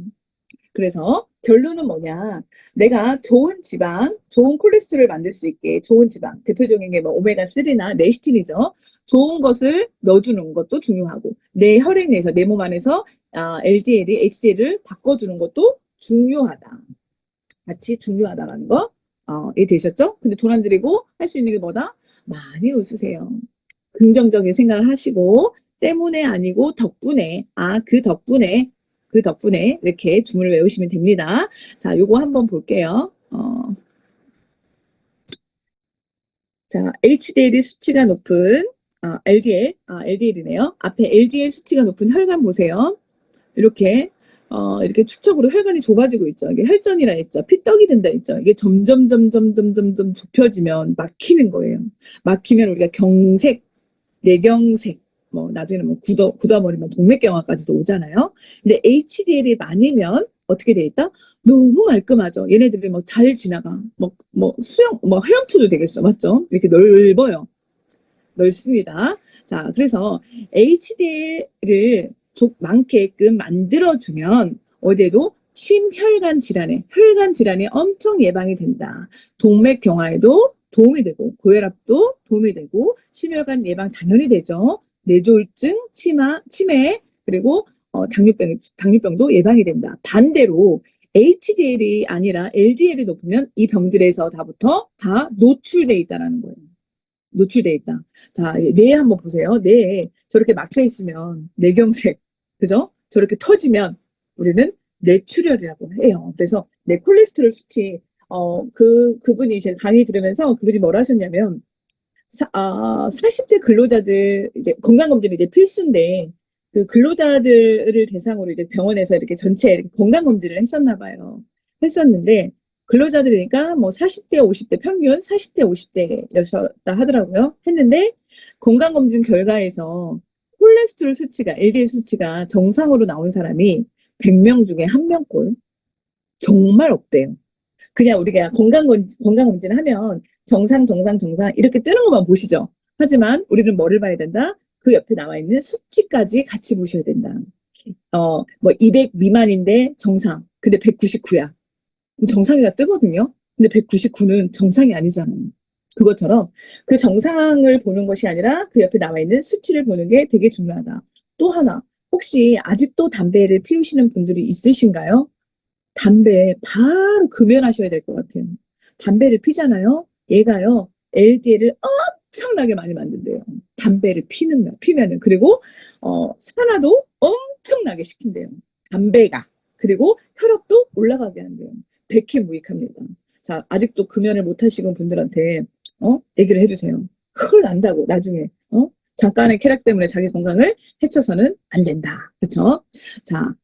그래서 결론은 뭐냐? 내가 좋은 지방, 좋은 콜레스테롤을 만들 수 있게 좋은 지방, 대표적인 게 뭐 오메가3나 레시틴이죠. 좋은 것을 넣어주는 것도 중요하고 내 혈액 내에서 내 몸 안에서 LDL이 HDL을 바꿔주는 것도 중요하다. 같이 중요하다라는 거 이해되셨죠? 근데 돈 안 들이고 할 수 있는 게 뭐다? 많이 웃으세요. 긍정적인 생각을 하시고 때문에 아니고 덕분에 그 덕분에 이렇게 주문을 외우시면 됩니다. 자, 요거 한번 볼게요. 자, HDL이 수치가 높은 LDL이네요. 앞에 LDL 수치가 높은 혈관 보세요. 이렇게 이렇게 축척으로 혈관이 좁아지고 있죠. 이게 혈전이라 했죠. 피떡이 된다 했죠. 이게 점점 좁혀지면 막히는 거예요. 막히면 우리가 경색, 뇌경색, 뭐 나중에는 뭐 굳어버리면 동맥경화까지도 오잖아요. 근데 HDL이 많으면 어떻게 돼 있다? 너무 말끔하죠. 얘네들이 뭐 잘 지나가. 수영, 헤엄쳐도 되겠어. 맞죠? 이렇게 넓어요. 넓습니다. 자, 그래서 HDL을 많게끔 만들어주면 어디에도 심혈관 질환에, 혈관 질환이 엄청 예방이 된다. 동맥경화에도 도움이 되고, 고혈압도 도움이 되고, 심혈관 예방 당연히 되죠. 뇌졸중, 치매, 그리고 당뇨병도 예방이 된다. 반대로 HDL이 아니라 LDL이 높으면 이 병들에서 다 노출돼 있다는 거예요. 노출돼 있다. 자, 뇌 한번 보세요. 뇌에 저렇게 막혀 있으면 뇌경색, 그죠? 저렇게 터지면 우리는 뇌출혈이라고 해요. 그래서 뇌 콜레스테롤 수치, 그분이 이제 강의 들으면서 그분이 뭐라 하셨냐면, 40대 근로자들, 이제 건강검진이 이제 필수인데, 그 근로자들을 대상으로 이제 병원에서 이렇게 전체 이렇게 건강검진을 했었나 봐요. 했었는데, 근로자들이니까 뭐 40대, 50대, 평균 40대, 50대였다 하더라고요. 했는데, 건강검진 결과에서 콜레스테롤 수치가, LDL 수치가 정상으로 나온 사람이 100명 중에 1명꼴. 정말 없대요. 그냥 우리가 건강검진 하면 정상 이렇게 뜨는 것만 보시죠. 하지만 우리는 뭐를 봐야 된다? 그 옆에 나와 있는 수치까지 같이 보셔야 된다. 200 미만인데 정상. 근데 199야. 정상이라 뜨거든요. 근데 199는 정상이 아니잖아요. 그것처럼 그 정상을 보는 것이 아니라 그 옆에 나와 있는 수치를 보는 게 되게 중요하다. 또 하나, 혹시 아직도 담배를 피우시는 분들이 있으신가요? 담배 바로 금연하셔야 될 것 같아요. 담배를 피잖아요. 얘가요, LDL을 엄청나게 많이 만든대요. 담배를 피면은. 그리고, 산화도 엄청나게 시킨대요. 담배가. 그리고 혈압도 올라가게 한대요. 백해무익합니다. 자, 아직도 금연을 못 하시는 분들한테, 얘기를 해주세요. 큰일 난다고, 나중에, 잠깐의 쾌락 때문에 자기 건강을 해쳐서는 안 된다. 그쵸? 자,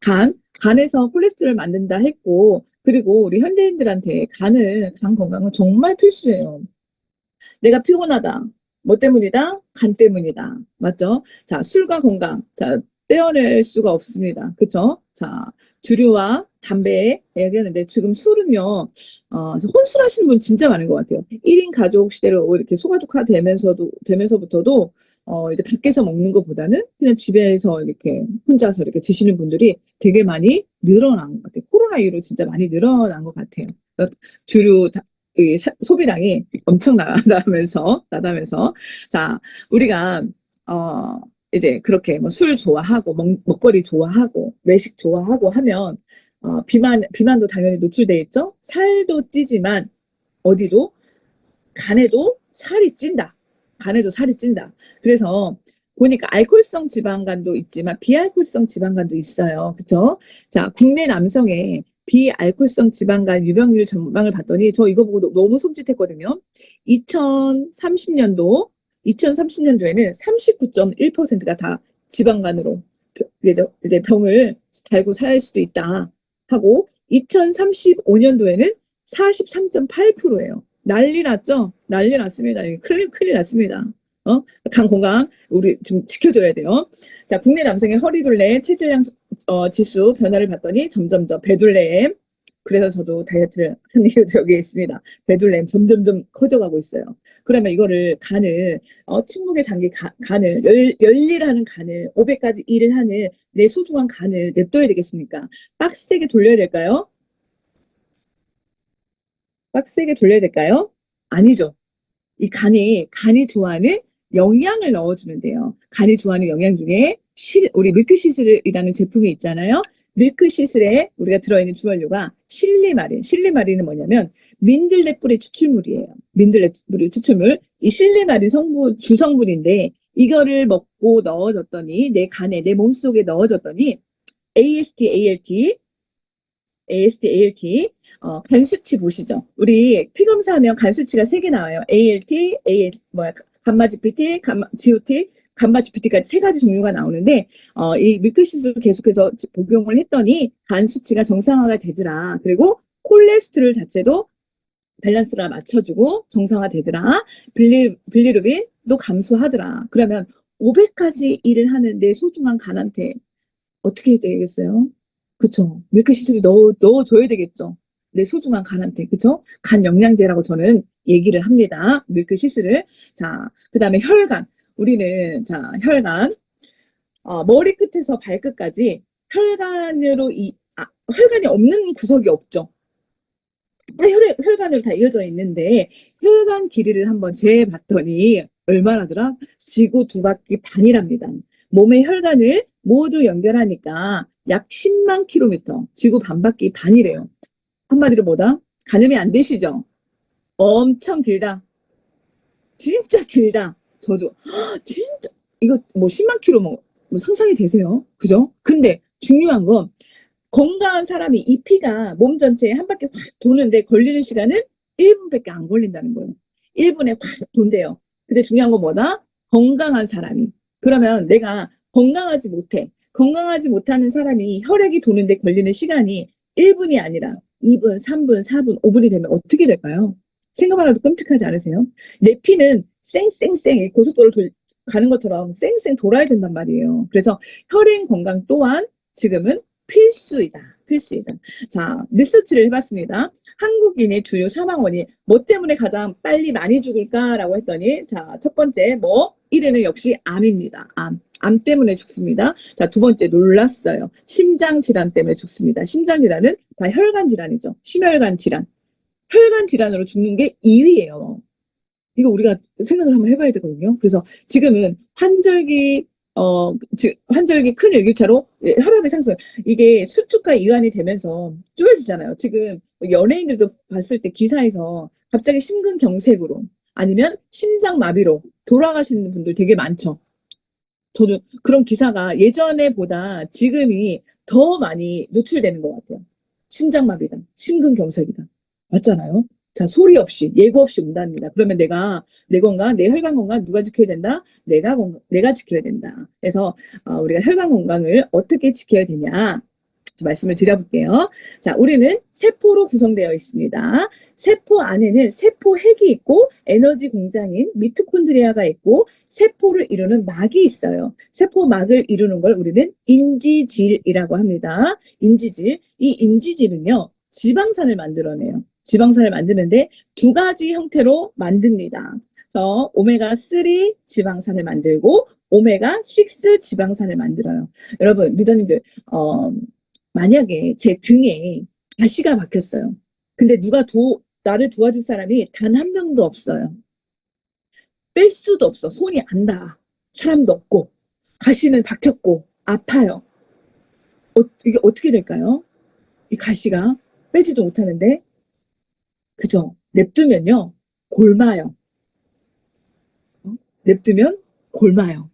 간에서 콜레스테롤 만든다 했고, 그리고 우리 현대인들한테 간 건강은 정말 필수예요. 내가 피곤하다. 뭐 때문이다? 간 때문이다. 맞죠? 자, 술과 건강. 자, 떼어낼 수가 없습니다. 그쵸? 자, 주류와 담배 얘기하는데 지금 술은요, 혼술하시는 분 진짜 많은 것 같아요. 1인 가족 시대로 이렇게 소가족화 되면서부터도 이제 밖에서 먹는 것보다는 그냥 집에서 이렇게 혼자서 이렇게 드시는 분들이 되게 많이 늘어난 것 같아요. 코로나 이후로 진짜 많이 늘어난 것 같아요. 그러니까 주류 소비량이 엄청 나다면서. 자, 우리가, 이제 그렇게 뭐 술 좋아하고, 먹거리 좋아하고, 외식 좋아하고 하면, 비만도 당연히 노출돼 있죠? 살도 찌지만, 어디도, 간에도 살이 찐다. 간에도 살이 찐다. 그래서, 보니까 알코올성 지방간도 있지만, 비알코올성 지방간도 있어요. 그쵸? 자, 국내 남성의 비알코올성 지방간 유병률 전망을 봤더니 저 이거 보고 너무 손짓했거든요. 2030년도에는 39.1%가 다 지방간으로 이제 병을 달고 살 수도 있다 하고 2035년도에는 43.8%예요. 난리 났죠? 난리 났습니다. 큰일 났습니다. 어? 간 건강 우리 좀 지켜줘야 돼요. 자, 국내 남성의 허리둘레 체질량 지수 변화를 봤더니 점점점 배둘레 그래서 저도 다이어트를 한 이유도 여기에 있습니다. 배둘렘 점점점 커져가고 있어요. 그러면 이거를 간을 침묵의 장기 간을 열일하는 간을 500가지 일을 하는 내 소중한 간을 냅둬야 되겠습니까? 빡세게 돌려야 될까요? 빡세게 돌려야 될까요? 아니죠. 이 간이 좋아하는 영양을 넣어주면 돼요. 간이 좋아하는 영양 중에 우리 밀크시슬이라는 제품이 있잖아요. 밀크시슬에 우리가 들어있는 주원료가 실리마린. 실리마린은 뭐냐면 민들레 뿌리 추출물이에요. 민들레 뿌리 추출물. 이 실리마린 주성분인데 이거를 먹고 넣어줬더니 내 간에 내 몸속에 넣어줬더니 AST, ALT, 간 수치 보시죠. 우리 피 검사하면 간 수치가 3개 나와요. ALT, 감마 GPT, GOT, 감마 GPT까지 3가지 종류가 나오는데, 이 밀크시슬을 계속해서 복용을 했더니 간 수치가 정상화가 되더라. 그리고 콜레스테롤 자체도 밸런스가 맞춰주고 정상화되더라. 빌리루빈도 감소하더라. 그러면 500가지 일을 하는 내 소중한 간한테 어떻게 해야 되겠어요? 그쵸. 밀크시슬이 넣어줘야 되겠죠. 내 소중한 간한테. 그쵸? 간 영양제라고 저는 얘기를 합니다. 밀크시슬을. 자, 그 다음에 혈관. 우리는, 자, 혈관. 머리 끝에서 발끝까지 혈관이 없는 구석이 없죠. 혈관으로 다 이어져 있는데, 혈관 길이를 한번 재봤더니, 얼마나더라? 지구 2바퀴 반이랍니다. 몸의 혈관을 모두 연결하니까 약 10만 킬로미터, 지구 반바퀴 반이래요. 한마디로 뭐다? 가늠이 안 되시죠? 엄청 길다. 진짜 길다. 저도 진짜 이거 뭐 10만 킬로 뭐 상상이 되세요? 그죠? 근데 중요한 건 건강한 사람이 이 피가 몸 전체에 한 바퀴 확 도는데 걸리는 시간은 1분밖에 안 걸린다는 거예요. 1분에 확 돈대요. 근데 중요한 건 뭐다? 건강한 사람이. 그러면 내가 건강하지 못해. 건강하지 못하는 사람이 혈액이 도는데 걸리는 시간이 1분이 아니라 2분, 3분, 4분, 5분이 되면 어떻게 될까요? 생각만 해도 끔찍하지 않으세요? 내 피는 쌩쌩쌩 고속도로 가는 것처럼 쌩쌩 돌아야 된단 말이에요. 그래서 혈행 건강 또한 지금은 필수이다. 필수이다. 자, 리서치를 해봤습니다. 한국인의 주요 사망원이 뭐 때문에 가장 빨리 많이 죽을까라고 했더니, 자, 첫 번째, 1위는 역시 암입니다. 암 때문에 죽습니다. 자, 두 번째, 놀랐어요. 심장질환 때문에 죽습니다. 심장질환은 다 혈관 질환이죠. 심혈관 질환. 혈관 질환으로 죽는 게 2위예요. 이거 우리가 생각을 한번 해봐야 되거든요. 그래서 지금은 환절기 큰 일교차로 혈압이 상승. 이게 수축과 이완이 되면서 쪼여지잖아요. 지금 연예인들도 봤을 때 기사에서 갑자기 심근경색으로 아니면 심장마비로 돌아가시는 분들 되게 많죠. 저도 그런 기사가 예전에 보다 지금이 더 많이 노출되는 것 같아요. 심장마비다, 심근경색이다. 맞잖아요. 자, 소리 없이, 예고 없이 온답니다. 그러면 내 건강, 내 혈관 건강 누가 지켜야 된다? 내가 지켜야 된다. 그래서, 우리가 혈관 건강을 어떻게 지켜야 되냐? 말씀을 드려볼게요. 자, 우리는 세포로 구성되어 있습니다. 세포 안에는 세포핵이 있고 에너지 공장인 미토콘드리아가 있고 세포를 이루는 막이 있어요. 세포막을 이루는 걸 우리는 인지질이라고 합니다. 인지질. 이 인지질은요, 지방산을 만들어내요. 지방산을 만드는데 2가지 형태로 만듭니다. 오메가3 지방산을 만들고 오메가6 지방산을 만들어요. 여러분, 리더님들, 만약에 제 등에 가시가 박혔어요. 근데 나를 도와줄 사람이 단 한 명도 없어요. 뺄 수도 없어. 손이 안 닿아. 사람도 없고, 가시는 박혔고, 아파요. 이게 어떻게 될까요? 이 가시가 빼지도 못하는데, 그죠? 냅두면요, 골마요. 냅두면 골마요.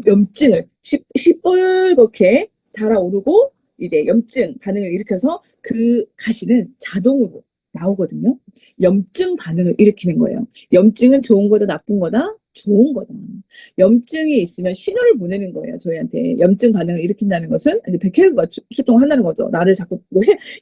염증을 시뻘겋게 달아오르고 이제 염증 반응을 일으켜서 그 가시는 자동으로 나오거든요. 염증 반응을 일으키는 거예요. 염증은 좋은 거다 나쁜 거다? 좋은 거다. 염증이 있으면 신호를 보내는 거예요, 저희한테. 염증 반응을 일으킨다는 것은 이제 백혈구가 출동한다는 거죠. 나를 자꾸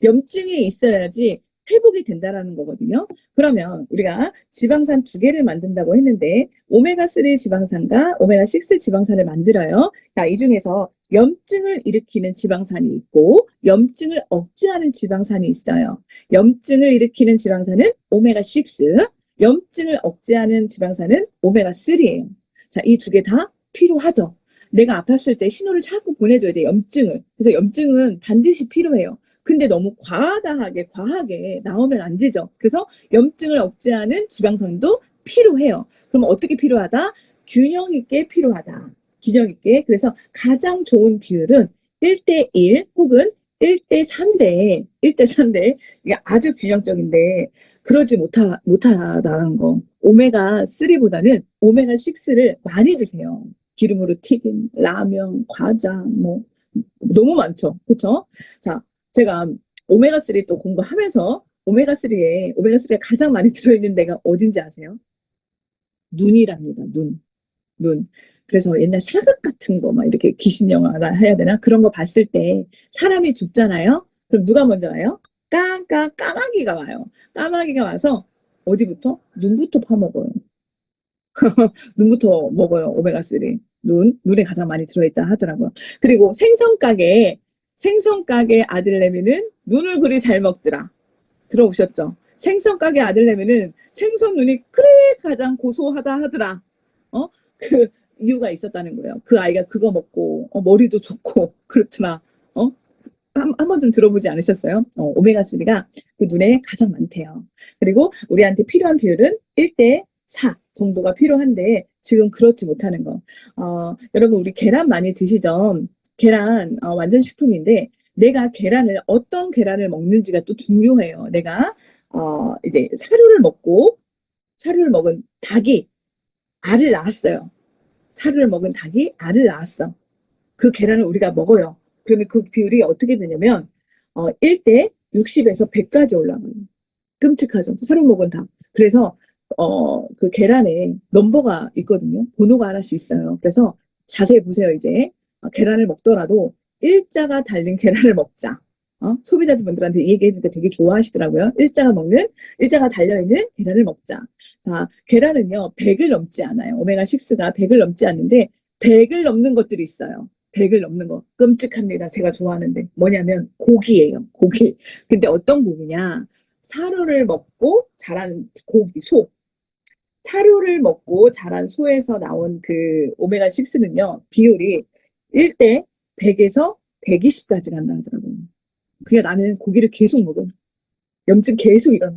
염증이 있어야지 회복이 된다라는 거거든요. 그러면 우리가 지방산 두 개를 만든다고 했는데 오메가3 지방산과 오메가6 지방산을 만들어요. 자, 이 중에서 염증을 일으키는 지방산이 있고 염증을 억제하는 지방산이 있어요. 염증을 일으키는 지방산은 오메가6, 염증을 억제하는 지방산은 오메가3예요. 자, 이 두 개 다 필요하죠. 내가 아팠을 때 신호를 자꾸 보내줘야 돼, 염증을. 그래서 염증은 반드시 필요해요. 근데 너무 과하게 나오면 안 되죠. 그래서 염증을 억제하는 지방산도 필요해요. 그럼 어떻게 필요하다? 균형 있게 필요하다. 균형 있게. 그래서 가장 좋은 비율은 1대1 혹은 1대3대, 1대3대, 이게 아주 균형적인데, 그러지 못하다는 거. 오메가3보다는 오메가6를 많이 드세요. 기름으로 튀긴 라면, 과자, 뭐, 너무 많죠. 그쵸? 자, 제가 오메가3 또 공부하면서 오메가3가 가장 많이 들어있는 데가 어딘지 아세요? 눈이랍니다. 눈. 그래서 옛날 사극 같은 거, 막 이렇게 귀신 영화나 해야 되나? 그런 거 봤을 때 사람이 죽잖아요? 그럼 누가 먼저 와요? 까마귀가 와요. 까마귀가 와서 어디부터? 눈부터 파먹어요. 눈부터 먹어요. 오메가3. 눈에 가장 많이 들어있다 하더라고요. 그리고 생선가게 아들내미는 눈을 그리 잘 먹더라. 들어보셨죠? 생선가게 아들내미는 생선 눈이 그리 가장 고소하다 하더라. 그 이유가 있었다는 거예요. 그 아이가 그거 먹고 머리도 좋고 그렇더라. 어? 한 번 좀 들어보지 않으셨어요? 오메가3가 그 눈에 가장 많대요. 그리고 우리한테 필요한 비율은 1대4 정도가 필요한데 지금 그렇지 못하는 거. 여러분 우리 계란 많이 드시죠? 계란 완전 식품인데 내가 어떤 계란을 먹는지가 또 중요해요. 내가 이제 사료를 먹은 닭이 알을 낳았어요. 사료를 먹은 닭이 알을 낳았어. 그 계란을 우리가 먹어요. 그러면 그 비율이 어떻게 되냐면 1대 60에서 100까지 올라가요. 끔찍하죠. 사료 먹은 닭. 그래서 그 계란에 넘버가 있거든요. 번호가 하나씩 있어요. 그래서 자세히 보세요. 이제 계란을 먹더라도 일자가 달린 계란을 먹자. 소비자분들한테 이 얘기해주니까 되게 좋아하시더라고요. 일자가 달려있는 계란을 먹자. 자, 계란은요, 100을 넘지 않아요. 오메가6가 100을 넘지 않는데, 100을 넘는 것들이 있어요. 100을 넘는 거. 끔찍합니다. 제가 좋아하는데. 뭐냐면, 고기예요. 고기. 근데 어떤 고기냐? 사료를 먹고 자란 고기, 소. 사료를 먹고 자란 소에서 나온 그 오메가6는요, 비율이 1대 100에서 120까지 간다 하더라고요. 그게 나는 고기를 계속 먹어. 염증 계속 일어나.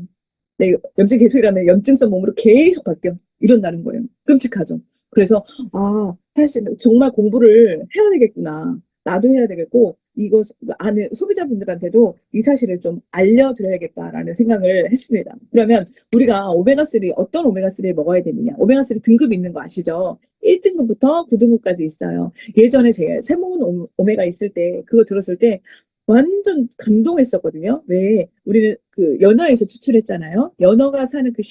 네, 염증 계속 일어나면 염증성 몸으로 계속 바뀌어. 이런다는 거예요. 끔찍하죠. 그래서, 사실 정말 공부를 해야 되겠구나. 나도 해야 되겠고, 이거 아는 소비자분들한테도 이 사실을 좀 알려드려야겠다라는 생각을 했습니다. 그러면 우리가 어떤 오메가3를 먹어야 되느냐. 오메가3 등급이 있는 거 아시죠? 1등급부터 9등급까지 있어요. 예전에 제가 세모온 오메가 있을 때, 그거 들었을 때, 완전 감동했었거든요. 왜 우리는 그 연어에서 추출했잖아요. 연어가 사는 그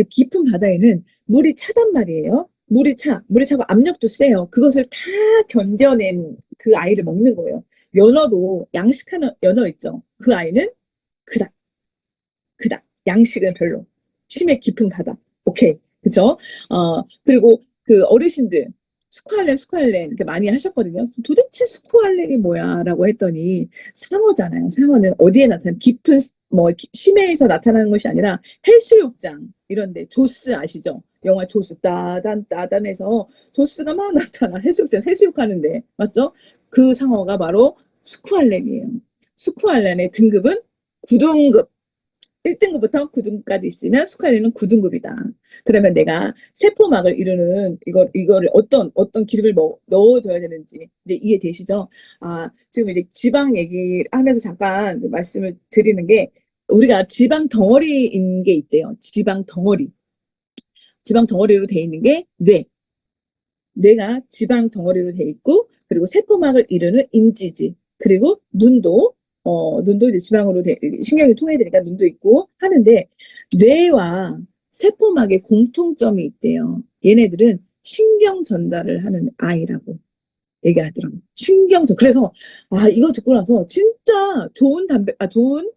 깊은 바다에는 물이 차단 말이에요. 물이 차고 압력도 세요. 그것을 다 견뎌낸 그 아이를 먹는 거예요. 연어도 양식하는 연어 있죠. 그 아이는 그닥 양식은 별로. 심해 깊은 바다. 오케이. 그죠? 그리고 그 어르신들 스쿠알렌 이렇게 많이 하셨거든요. 도대체 스쿠알렌이 뭐야라고 했더니 상어잖아요. 상어는 어디에 나타나는 깊은 뭐 심해에서 나타나는 것이 아니라 해수욕장 이런데 조스 아시죠? 영화 조스 따단해서 조스가 막 나타나 해수욕장 해수욕하는데 맞죠? 그 상어가 바로 스쿠알렌이에요. 스쿠알렌의 등급은 9등급. 1등급부터 9등급까지 있으면 스칼리는 9등급이다. 그러면 내가 세포막을 이루는 이거를 어떤 기름을 넣어줘야 되는지 이제 이해되시죠? 지금 이제 지방 얘기를 하면서 잠깐 말씀을 드리는 게 우리가 지방 덩어리인 게 있대요. 지방 덩어리로 돼 있는 게 뇌가 지방 덩어리로 돼 있고 그리고 세포막을 이루는 인지지 그리고 눈도 이제 지방으로 신경이 통해야 되니까 눈도 있고 하는데 뇌와 세포막에 공통점이 있대요. 얘네들은 신경 전달을 하는 아이라고 얘기하더라고요. 신경전. 그래서, 이거 듣고 나서 진짜 좋은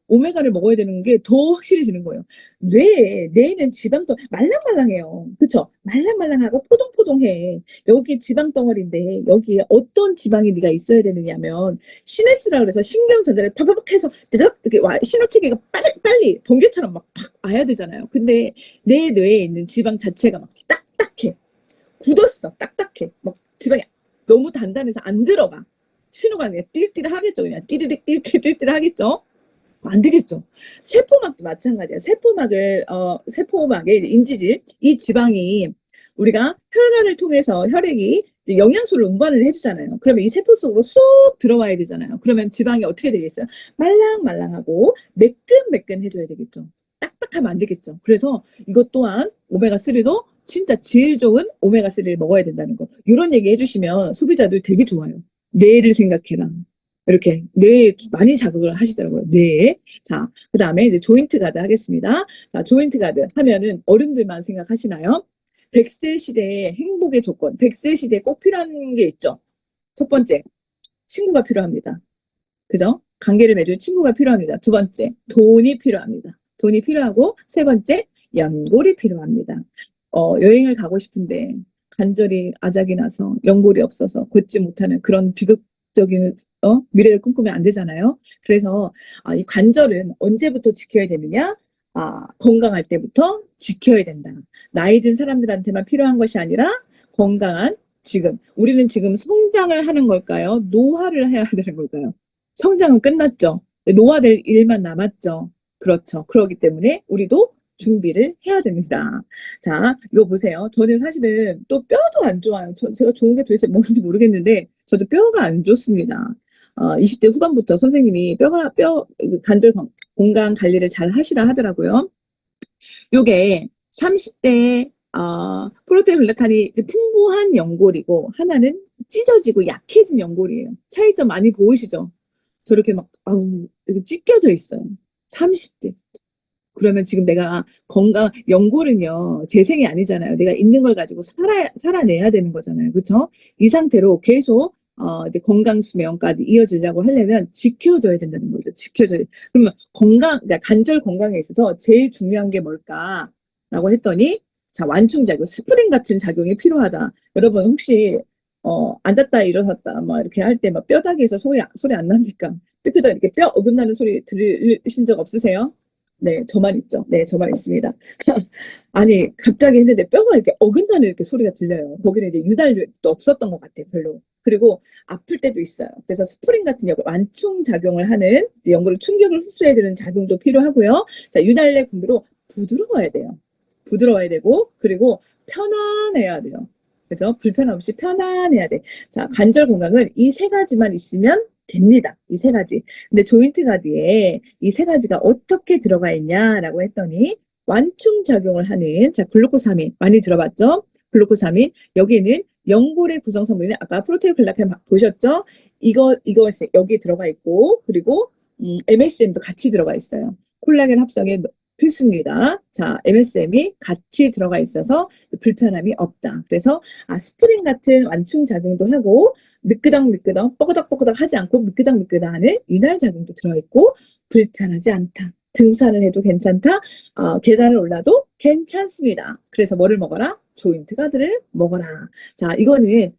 오메가를 먹어야 되는 게 더 확실해지는 거예요. 뇌에는 지방도 말랑말랑해요. 그쵸? 말랑말랑하고 포동포동해. 여기 지방 덩어리인데, 여기에 어떤 지방이 네가 있어야 되느냐면, 시내스라 그래서 신경 전달을 팍팍 해서, 뜨득! 이렇게 신호체계가 빨리, 번개처럼 막 팍 와야 되잖아요. 근데 내 뇌에 있는 지방 자체가 막 딱딱해. 굳었어. 딱딱해. 막 지방이 너무 단단해서 안 들어가. 신호가 그냥 띨띨 하겠죠. 그냥 띠리릭 띨띨 하겠죠. 안 되겠죠. 세포막도 마찬가지야. 세포막의 인지질, 이 지방이 우리가 혈관을 통해서 혈액이 영양소를 운반을 해주잖아요. 그러면 이 세포 속으로 쏙 들어와야 되잖아요. 그러면 지방이 어떻게 되겠어요? 말랑말랑하고 매끈매끈해져야 되겠죠. 딱딱하면 안 되겠죠. 그래서 이것 또한 오메가3도 진짜 질 좋은 오메가3를 먹어야 된다는 거. 이런 얘기 해주시면 소비자들 되게 좋아요. 뇌를 생각해라. 이렇게 뇌에 많이 자극을 하시더라고요. 뇌에. 자, 그 다음에 이제 조인트 가드 하겠습니다. 자, 조인트 가드 하면은 어른들만 생각하시나요? 100세 시대의 행복의 조건, 100세 시대에 꼭 필요한 게 있죠. 첫 번째, 친구가 필요합니다. 그죠? 관계를 맺을 친구가 필요합니다. 두 번째, 돈이 필요합니다. 돈이 필요하고, 세 번째, 연골이 필요합니다. 여행을 가고 싶은데 간절히 아작이 나서 연골이 없어서 걷지 못하는 그런 비극적인 미래를 꿈꾸면 안 되잖아요. 그래서 이 관절은 언제부터 지켜야 되느냐? 건강할 때부터 지켜야 된다. 나이 든 사람들한테만 필요한 것이 아니라 건강한 우리는 지금 성장을 하는 걸까요? 노화를 해야 되는 걸까요? 성장은 끝났죠. 노화될 일만 남았죠. 그렇죠. 그렇기 때문에 우리도 준비를 해야 됩니다. 자, 이거 보세요. 저는 사실은 또 뼈도 안 좋아요. 제가 좋은 게 도대체 뭔지 모르겠는데, 저도 뼈가 안 좋습니다. 20대 후반부터 선생님이 관절 건강 관리를 잘 하시라 하더라고요. 요게 30대, 프로테인 글루탄이 풍부한 연골이고, 하나는 찢어지고 약해진 연골이에요. 차이점 많이 보이시죠? 저렇게 막, 이렇게 찢겨져 있어요. 30대. 그러면 지금 내가 연골은요, 재생이 아니잖아요. 내가 있는 걸 가지고 살아내야 되는 거잖아요. 그쵸? 이 상태로 계속, 이제 건강 수명까지 이어지려고 하려면 지켜줘야 된다는 거죠. 지켜줘야 돼. 그러면 그러니까 관절 건강에 있어서 제일 중요한 게 뭘까라고 했더니, 자, 완충작용, 스프링 같은 작용이 필요하다. 여러분, 혹시, 앉았다 일어섰다, 막 이렇게 할 때 막 뼈다귀에서 소리 안 납니까? 삐끗하게 이렇게 뼈 어긋나는 소리 들으신 적 없으세요? 네, 저만 있죠. 네, 저만 있습니다. 아니, 갑자기 했는데 뼈가 이렇게 어긋나는 이렇게 소리가 들려요. 거기는 이제 유달도 없었던 것 같아요, 별로. 그리고 아플 때도 있어요. 그래서 스프링 같은 완충 작용을 하는 연골을 충격을 흡수해주는 작용도 필요하고요. 자, 유달의 분비로 부드러워야 돼요. 부드러워야 되고, 그리고 편안해야 돼요. 그래서 불편 없이 편안해야 돼. 자, 관절 건강은 이 세 가지만 있으면 됩니다. 이 세 가지. 근데 조인트 가드에 이 세 가지가 어떻게 들어가 있냐라고 했더니 완충 작용을 하는, 자, 글루코사민 많이 들어봤죠? 글루코사민. 여기에는 연골의 구성 성분이 아까 프로테인 글라칸 보셨죠? 이거 여기 들어가 있고, 그리고 MSM도 같이 들어가 있어요. 콜라겐 합성에 필수입니다. 자, MSM이 같이 들어가 있어서 불편함이 없다. 그래서 스프링 같은 완충 작용도 하고, 미끄덩미끄덩 뻐그덕뻐그덕 하지 않고 미끄덩미끄덩하는 윤활 작용도 들어있고, 불편하지 않다. 등산을 해도 괜찮다. 계단을 올라도 괜찮습니다. 그래서 뭐를 먹어라? 조인트 가드를 먹어라. 자, 이거는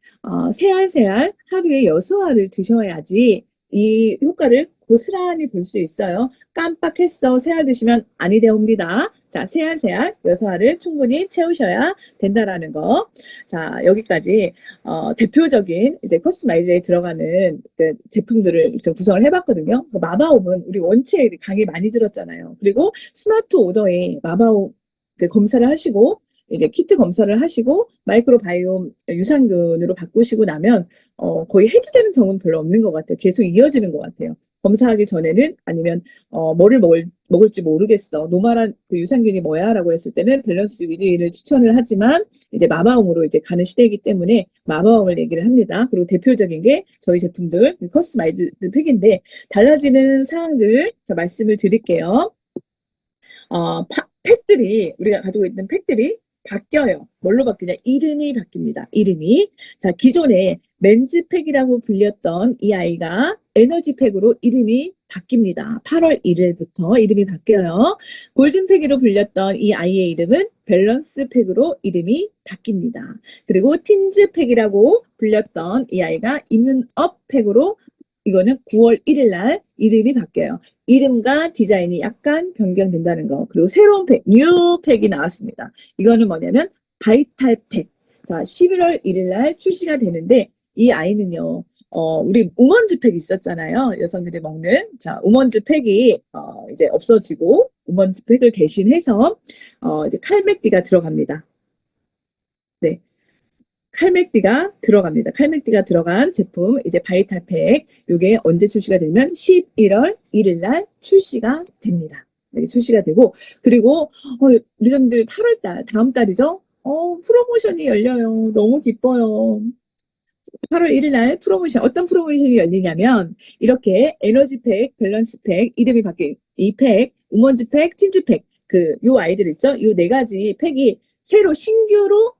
세 알 하루에 6알을 드셔야지 이 효과를 고스란히 볼 수 있어요. 깜빡했어. 3알 드시면 아니 되옵니다. 자, 3알, 6알을 충분히 채우셔야 된다라는 거. 자, 여기까지 대표적인 이제 커스터마이즈에 들어가는 그 제품들을 구성을 해봤거든요. 마바옴은 우리 원체 강의 많이 들었잖아요. 그리고 스마트 오더에 마바옴 검사를 하시고 이제 키트 검사를 하시고 마이크로바이옴 유산균으로 바꾸시고 나면 거의 해지되는 경우는 별로 없는 것 같아요. 계속 이어지는 것 같아요. 검사하기 전에는 아니면 뭐를 먹을지 모르겠어. 노말한 그 유산균이 뭐야라고 했을 때는 밸런스 위드를 추천을 하지만 이제 마바옴으로 이제 가는 시대이기 때문에 마바옴을 얘기를 합니다. 그리고 대표적인 게 저희 제품들 커스터마이즈 팩인데 달라지는 사항들 말씀을 드릴게요. 팩들이 우리가 가지고 있는 팩들이 바뀌어요. 뭘로 바뀌냐? 이름이 바뀝니다. 이름이. 자, 기존에 맨즈팩이라고 불렸던 이 아이가 에너지팩으로 이름이 바뀝니다. 8월 1일부터 이름이 바뀌어요. 골든팩으로 불렸던 이 아이의 이름은 밸런스팩으로 이름이 바뀝니다. 그리고 틴즈팩이라고 불렸던 이 아이가 이뮨업팩으로 이거는 9월 1일 날 이름이 바뀌어요. 이름과 디자인이 약간 변경된다는 거. 그리고 새로운 팩, 뉴 팩이 나왔습니다. 이거는 뭐냐면 바이탈 팩. 자, 11월 1일 날 출시가 되는데 이 아이는요. 우리 우먼즈 팩 있었잖아요. 여성들이 먹는. 자, 우먼즈 팩이 이제 없어지고 우먼즈 팩을 대신해서 이제 칼맥디가 들어갑니다. 네. 칼맥디가 들어갑니다. 칼맥디가 들어간 제품, 이제 바이탈팩, 요게 언제 출시가 되면 11월 1일 날 출시가 됩니다. 네, 출시가 되고, 그리고, 리더님들 8월 달, 다음 달이죠? 프로모션이 열려요. 너무 기뻐요. 8월 1일 날 프로모션, 어떤 프로모션이 열리냐면, 이렇게 에너지팩, 밸런스팩, 이름이 바뀐 이 팩, 우먼즈팩, 틴즈팩, 요 아이들 있죠? 요 네 가지 팩이 새로 신규로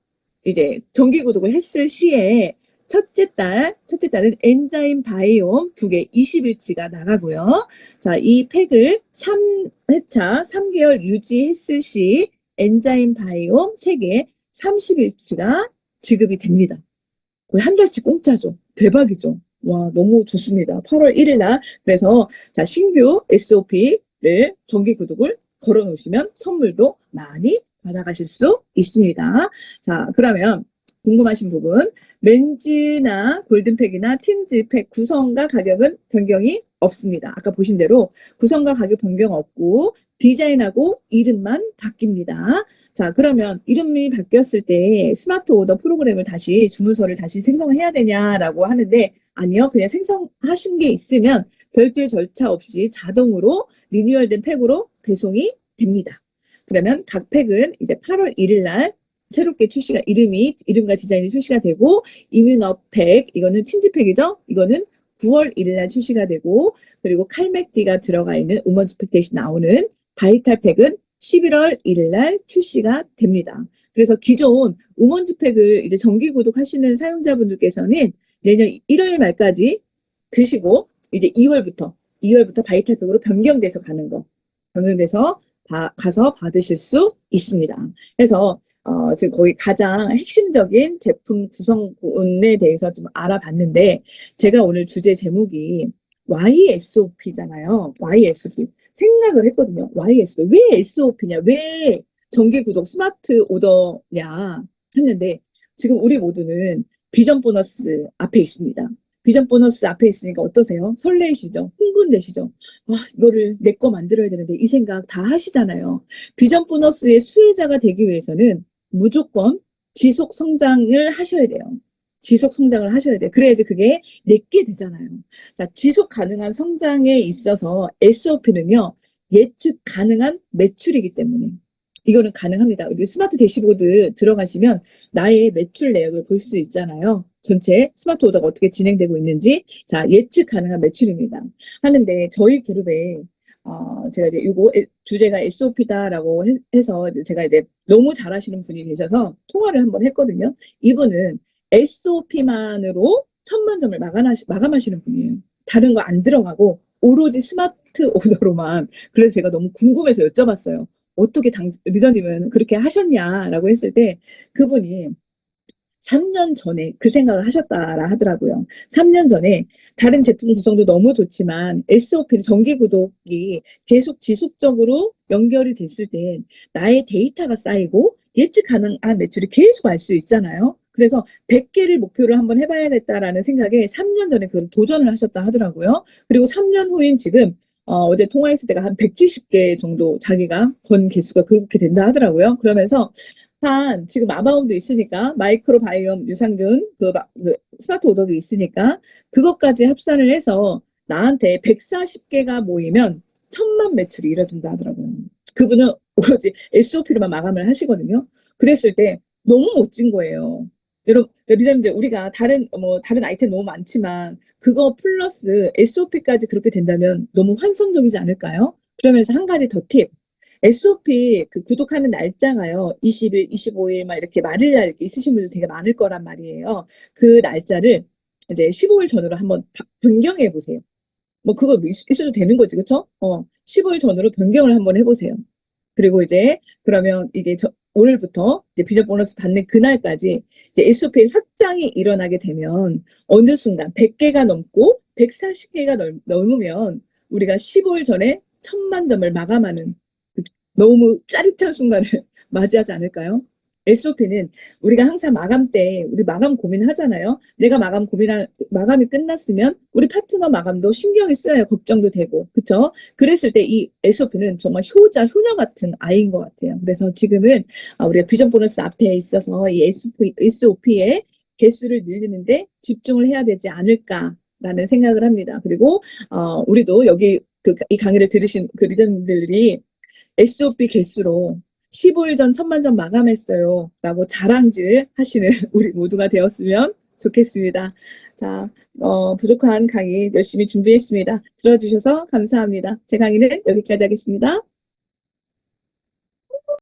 이제 정기 구독을 했을 시에 첫째 달은 엔자임 바이옴 2개 20일치가 나가고요. 자, 이 팩을 3회차 3개월 유지했을 시 엔자임 바이옴 3개 30일치가 지급이 됩니다. 거의 한 달치 공짜죠. 대박이죠. 와, 너무 좋습니다. 8월 1일 날. 그래서, 자, 신규 SOP를 정기 구독을 걸어 놓으시면 선물도 많이 받아가실 수 있습니다. 자, 그러면 궁금하신 부분, 맨즈나 골든팩이나 틴즈팩 구성과 가격은 변경이 없습니다. 아까 보신 대로 구성과 가격 변경 없고 디자인하고 이름만 바뀝니다. 자, 그러면 이름이 바뀌었을 때 스마트 오더 프로그램을 다시 주문서를 다시 생성해야 되냐라고 하는데 아니요. 그냥 생성하신 게 있으면 별도의 절차 없이 자동으로 리뉴얼된 팩으로 배송이 됩니다. 그러면 각 팩은 이제 8월 1일 날 새롭게 출시가 이름과 디자인이 출시가 되고 이뮨업팩 이거는 틴즈팩이죠. 이거는 9월 1일 날 출시가 되고 그리고 칼맥디가 들어가 있는 우먼즈팩 대신 나오는 바이탈팩은 11월 1일 날 출시가 됩니다. 그래서 기존 우먼즈팩을 이제 정기 구독하시는 사용자분들께서는 내년 1월 말까지 드시고 이제 2월부터 바이탈팩으로 변경돼서 가는 거. 변경돼서 가서 받으실 수 있습니다. 그래서 지금 거의 가장 핵심적인 제품 구성군에 대해서 좀 알아봤는데 제가 오늘 주제 제목이 YSOP잖아요. YSOP. 생각을 했거든요. YSOP. 왜 SOP냐? 왜 정기 구독 스마트 오더냐? 했는데 지금 우리 모두는 비전 보너스 앞에 있습니다. 비전 보너스 앞에 있으니까 어떠세요? 설레시죠? 흥분되시죠? 이거를 내 거 만들어야 되는데 이 생각 다 하시잖아요. 비전 보너스의 수혜자가 되기 위해서는 무조건 지속 성장을 하셔야 돼요. 지속 성장을 하셔야 돼요. 그래야지 그게 내게 되잖아요. 자, 지속 가능한 성장에 있어서 SOP는요, 예측 가능한 매출이기 때문에 이거는 가능합니다. 우리 스마트 대시보드 들어가시면 나의 매출 내역을 볼 수 있잖아요. 전체 스마트 오더가 어떻게 진행되고 있는지. 자, 예측 가능한 매출입니다. 하는데 저희 그룹에 제가 이제 이거 주제가 SOP다라고 해서 제가 이제 너무 잘하시는 분이 계셔서 통화를 한번 했거든요. 이분은 SOP만으로 1000만 점을 마감하시는 분이에요. 다른 거 안 들어가고 오로지 스마트 오더로만. 그래서 제가 너무 궁금해서 여쭤봤어요. 어떻게 리더님은 그렇게 하셨냐라고 했을 때 그분이 3년 전에 그 생각을 하셨다라 하더라고요. 3년 전에 다른 제품 구성도 너무 좋지만 SOP, 정기 구독이 계속 지속적으로 연결이 됐을 때 나의 데이터가 쌓이고 예측 가능한 매출이 계속 알 수 있잖아요. 그래서 100개를 목표로 한번 해봐야겠다라는 생각에 3년 전에 그 도전을 하셨다 하더라고요. 그리고 3년 후인 지금 어제 통화했을 때가 한 170개 정도 자기가 건 개수가 그렇게 된다 하더라고요. 그러면서 지금 아바움도 있으니까 마이크로바이옴 유산균 그 스마트 오더도 있으니까 그것까지 합산을 해서 나한테 140개가 모이면 1000만 매출이 이뤄진다 하더라고요. 그분은 오로지 SOP로만 마감을 하시거든요. 그랬을 때 너무 멋진 거예요. 여러분, 리더님들 우리가 다른 아이템 너무 많지만 그거 플러스 SOP까지 그렇게 된다면 너무 환상적이지 않을까요? 그러면서 한 가지 더 팁. SOP 그 구독하는 날짜가요. 20일, 25일 막 이렇게 말일 날 이렇게 있으신 분들 되게 많을 거란 말이에요. 그 날짜를 이제 15일 전으로 한번 변경해 보세요. 뭐 그거 있어도 되는 거지, 그쵸? 15일 전으로 변경을 한번 해보세요. 그리고 이제 그러면 이게 오늘부터 이제 비전 보너스 받는 그날까지 이제 SOP 확장이 일어나게 되면 어느 순간 100개가 넘고 140개가 넘으면 우리가 15일 전에 1000만 점을 마감하는 그 너무 짜릿한 순간을 맞이하지 않을까요? SOP는 우리가 항상 마감 때 우리 마감 고민하잖아요. 내가 마감이 끝났으면 우리 파트너 마감도 신경이 쓰여요. 걱정도 되고. 그쵸? 그랬을 때 이 SOP는 정말 효녀 같은 아이인 것 같아요. 그래서 지금은 우리가 비전 보너스 앞에 있어서 이 SOP의 개수를 늘리는데 집중을 해야 되지 않을까라는 생각을 합니다. 그리고 우리도 여기 이 강의를 들으신 그 리더님들이 SOP 개수로 15일 전 1000만 점 마감했어요. 라고 자랑질 하시는 우리 모두가 되었으면 좋겠습니다. 자, 부족한 강의 열심히 준비했습니다. 들어주셔서 감사합니다. 제 강의는 여기까지 하겠습니다.